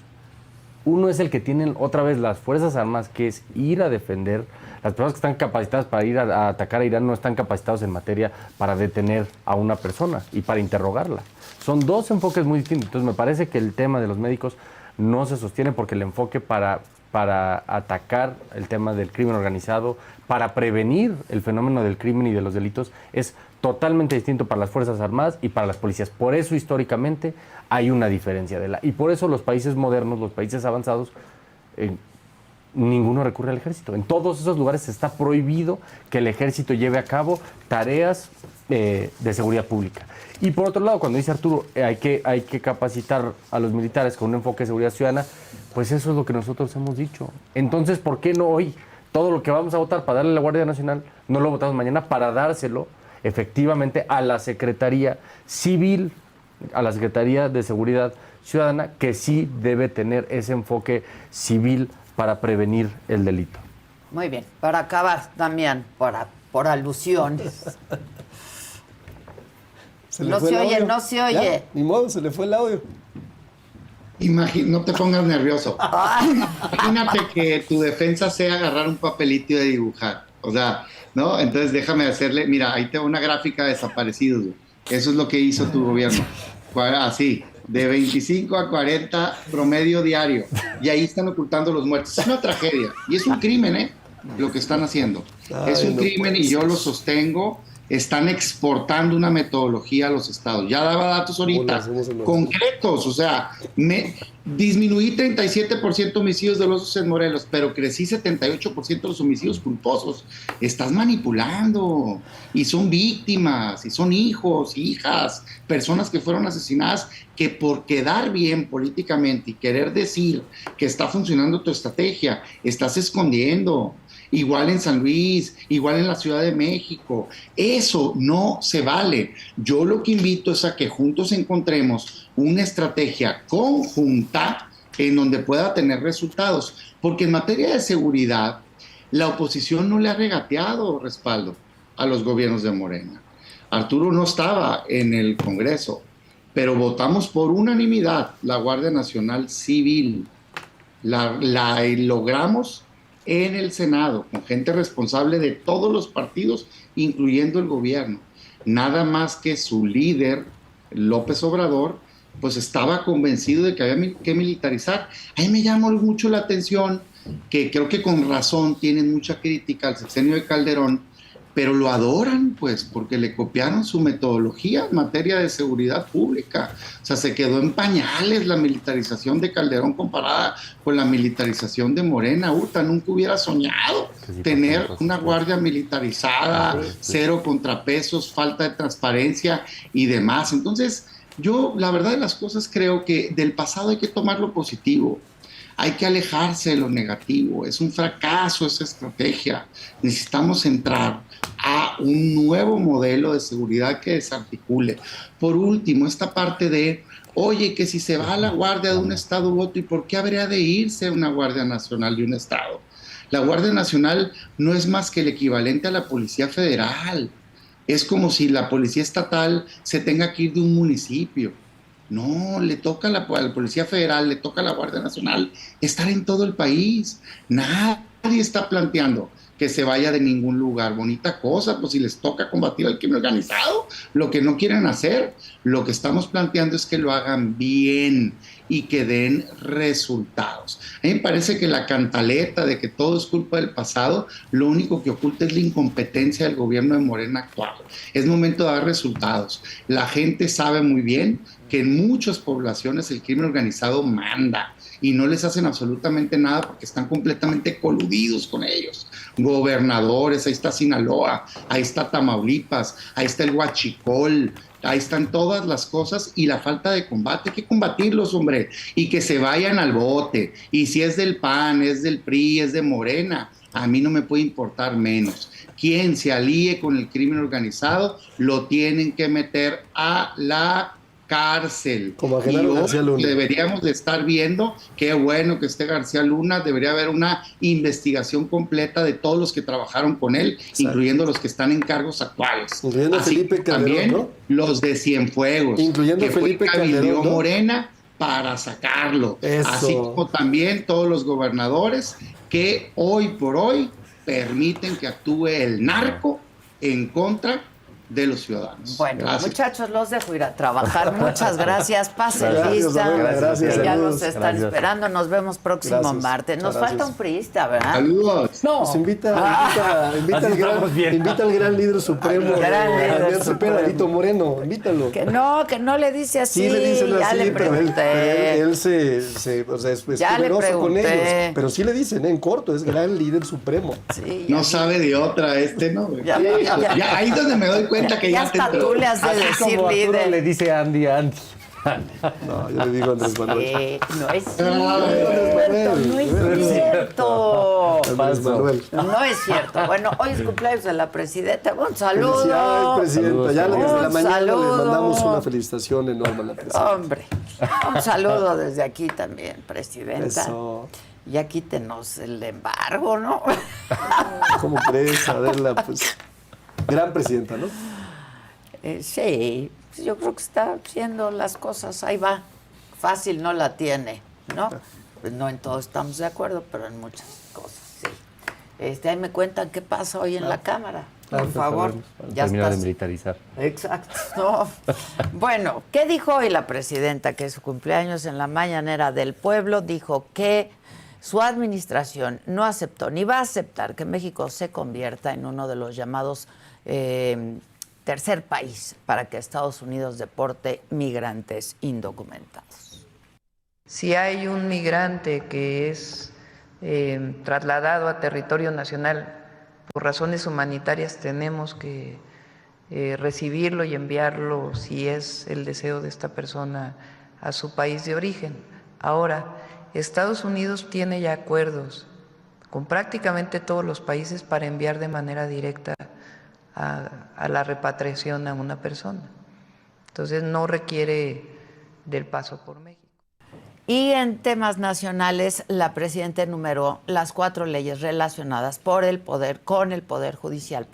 Uno es el que tienen otra vez las Fuerzas Armadas, que es ir a defender. Las personas que están capacitadas para ir a atacar a Irán no están capacitados en materia para detener a una persona y para interrogarla. Son dos enfoques muy distintos. Entonces me parece que el tema de los médicos no se sostiene porque el enfoque para atacar el tema del crimen organizado, para prevenir el fenómeno del crimen y de los delitos, es totalmente distinto para las Fuerzas Armadas y para las policías. Por eso, históricamente, hay una diferencia y por eso los países modernos, los países avanzados, ninguno recurre al ejército. En todos esos lugares está prohibido que el ejército lleve a cabo tareas de seguridad pública. Y por otro lado, cuando dice Arturo, hay que capacitar a los militares con un enfoque de seguridad ciudadana, pues eso es lo que nosotros hemos dicho. Entonces, ¿por qué no hoy todo lo que vamos a votar para darle a la Guardia Nacional, no lo votamos mañana para dárselo efectivamente a la Secretaría Civil, a la Secretaría de Seguridad Ciudadana, que sí debe tener ese enfoque civil para prevenir el delito? Muy bien, para acabar también, por alusiones. No se oye. Ya, ni modo, se le fue el audio. No te pongas nervioso. Imagínate que tu defensa sea agarrar un papelito y dibujar. O sea, ¿no? Entonces déjame hacerle, mira, ahí tengo una gráfica de desaparecidos. Eso es lo que hizo tu gobierno. Así, de 25 a 40 promedio diario. Y ahí están ocultando los muertos. Es una tragedia. Y es un crimen, lo que están haciendo. Es un crimen y yo lo sostengo. Están exportando una metodología a los estados. Ya daba datos ahorita concretos, o sea, disminuí 37% homicidios dolosos en Morelos, pero crecí 78% los homicidios culposos. Estás manipulando, y son víctimas, y son hijos, hijas, personas que fueron asesinadas, que por quedar bien políticamente y querer decir que está funcionando tu estrategia, estás escondiendo. Igual en San Luis, igual en la Ciudad de México. Eso no se vale. Yo lo que invito es a que juntos encontremos una estrategia conjunta en donde pueda tener resultados. Porque en materia de seguridad, la oposición no le ha regateado respaldo a los gobiernos de Morena. Arturo no estaba en el Congreso, pero votamos por unanimidad la Guardia Nacional Civil. La logramos en el Senado, con gente responsable de todos los partidos, incluyendo el gobierno. Nada más que su líder, López Obrador, pues estaba convencido de que había que militarizar. A mí me llamó mucho la atención, que creo que con razón tienen mucha crítica al sexenio de Calderón, pero lo adoran, pues, porque le copiaron su metodología en materia de seguridad pública. O sea, se quedó en pañales la militarización de Calderón comparada con la militarización de Morena. Nunca hubiera soñado tener una guardia militarizada, cero contrapesos, falta de transparencia y demás. Entonces, yo, la verdad de las cosas, creo que del pasado hay que tomar lo positivo. hay que alejarse de lo negativo, es un fracaso esa estrategia. Necesitamos entrar a un nuevo modelo de seguridad que desarticule. Por último, esta parte de, oye, que si se va a la guardia de un estado u otro, ¿y por qué habría de irse una Guardia Nacional de un estado? La Guardia Nacional no es más que el equivalente a la Policía Federal. Es como si la Policía Estatal se tenga que ir de un municipio. No, le toca a la Policía Federal, le toca a la Guardia Nacional estar en todo el país. Nadie está planteando que se vaya de ningún lugar. Bonita cosa, pues si les toca combatir al crimen organizado, lo que no quieren hacer, lo que estamos planteando es que lo hagan bien y que den resultados. A mí me parece que la cantaleta de que todo es culpa del pasado, lo único que oculta es la incompetencia del gobierno de Morena actual. Es momento de dar resultados. La gente sabe muy bien que en muchas poblaciones el crimen organizado manda y no les hacen absolutamente nada porque están completamente coludidos con ellos. Gobernadores, ahí está Sinaloa, ahí está Tamaulipas, ahí está el Huachicol, ahí están todas las cosas y la falta de combate. Hay que combatirlos, hombre, y que se vayan al bote. Y si es del PAN, es del PRI, es de Morena, a mí no me puede importar menos. Quien se alíe con el crimen organizado, lo tienen que meter a la cárcel. Como a Genaro García Luna. Deberíamos de estar viendo, qué bueno que esté García Luna, debería haber una investigación completa de todos los que trabajaron con él, exacto, incluyendo los que están en cargos actuales. Incluyendo a Felipe Calderón, también, ¿no? Los de Cienfuegos. Incluyendo que Felipe Calderón, ¿no? Morena para sacarlo. Eso. Así como también todos los gobernadores que hoy por hoy permiten que actúe el narco en contra de los ciudadanos. Bueno, gracias. Muchachos, los dejo ir a trabajar. Muchas gracias. Pasen Gracias, lista. Abuela, gracias, que ya saludos. los están Gracias. esperando. Nos vemos próximo Gracias. martes. Nos Gracias. falta un priista, ¿verdad? Saludos. No. Pues invita Así estamos bien. al gran líder supremo, Gran líder Daniel supremo. Cepeda, Alito Moreno, invítalo. Que no le dice así. Sí, le dicen ya así, le pero pregunté. él o sea, es Ya le generoso con pregunté. ellos. Pero sí le dicen, en corto, es gran líder supremo. Sí, No sabe de otra ¿no? Ya, Ya, ahí es donde me doy cuenta que ya, hasta te tú le has de Así decir como Arturo líder. le dice Andy. No, yo le digo Andrés Manuel. No es Manuel. cierto. Andrés Manuel. No es cierto. Bueno, hoy es cumpleaños de la presidenta. Un Felicidades, saludo. presidenta. Ya desde la Un mañana saludo. le mandamos una felicitación enorme a la presidenta. Hombre, un saludo desde aquí también, presidenta. Eso. Ya quítenos el embargo, ¿no? ¿Cómo crees, Adela? Pues, gran presidenta, ¿no? Sí, yo creo que está haciendo las cosas, ahí va. Fácil no la tiene, ¿no? Pues no en todo estamos de acuerdo, pero en muchas cosas, sí. Ahí me cuentan qué pasa hoy en la Cámara, por favor. Ya Termina de estás. militarizar. Exacto. No. Bueno, ¿qué dijo hoy la presidenta? Que es su cumpleaños en la mañanera del pueblo. Dijo que su administración no aceptó ni va a aceptar que México se convierta en uno de los llamados tercer país para que Estados Unidos deporte migrantes indocumentados. Si hay un migrante que es trasladado a territorio nacional por razones humanitarias, tenemos que recibirlo y enviarlo, si es el deseo de esta persona, a su país de origen. Ahora, Estados Unidos tiene ya acuerdos con prácticamente todos los países para enviar de manera directa a la repatriación a una persona. Entonces no requiere del paso por México. Y en temas nacionales, la presidenta enumeró las 4 leyes relacionadas con el Poder Judicial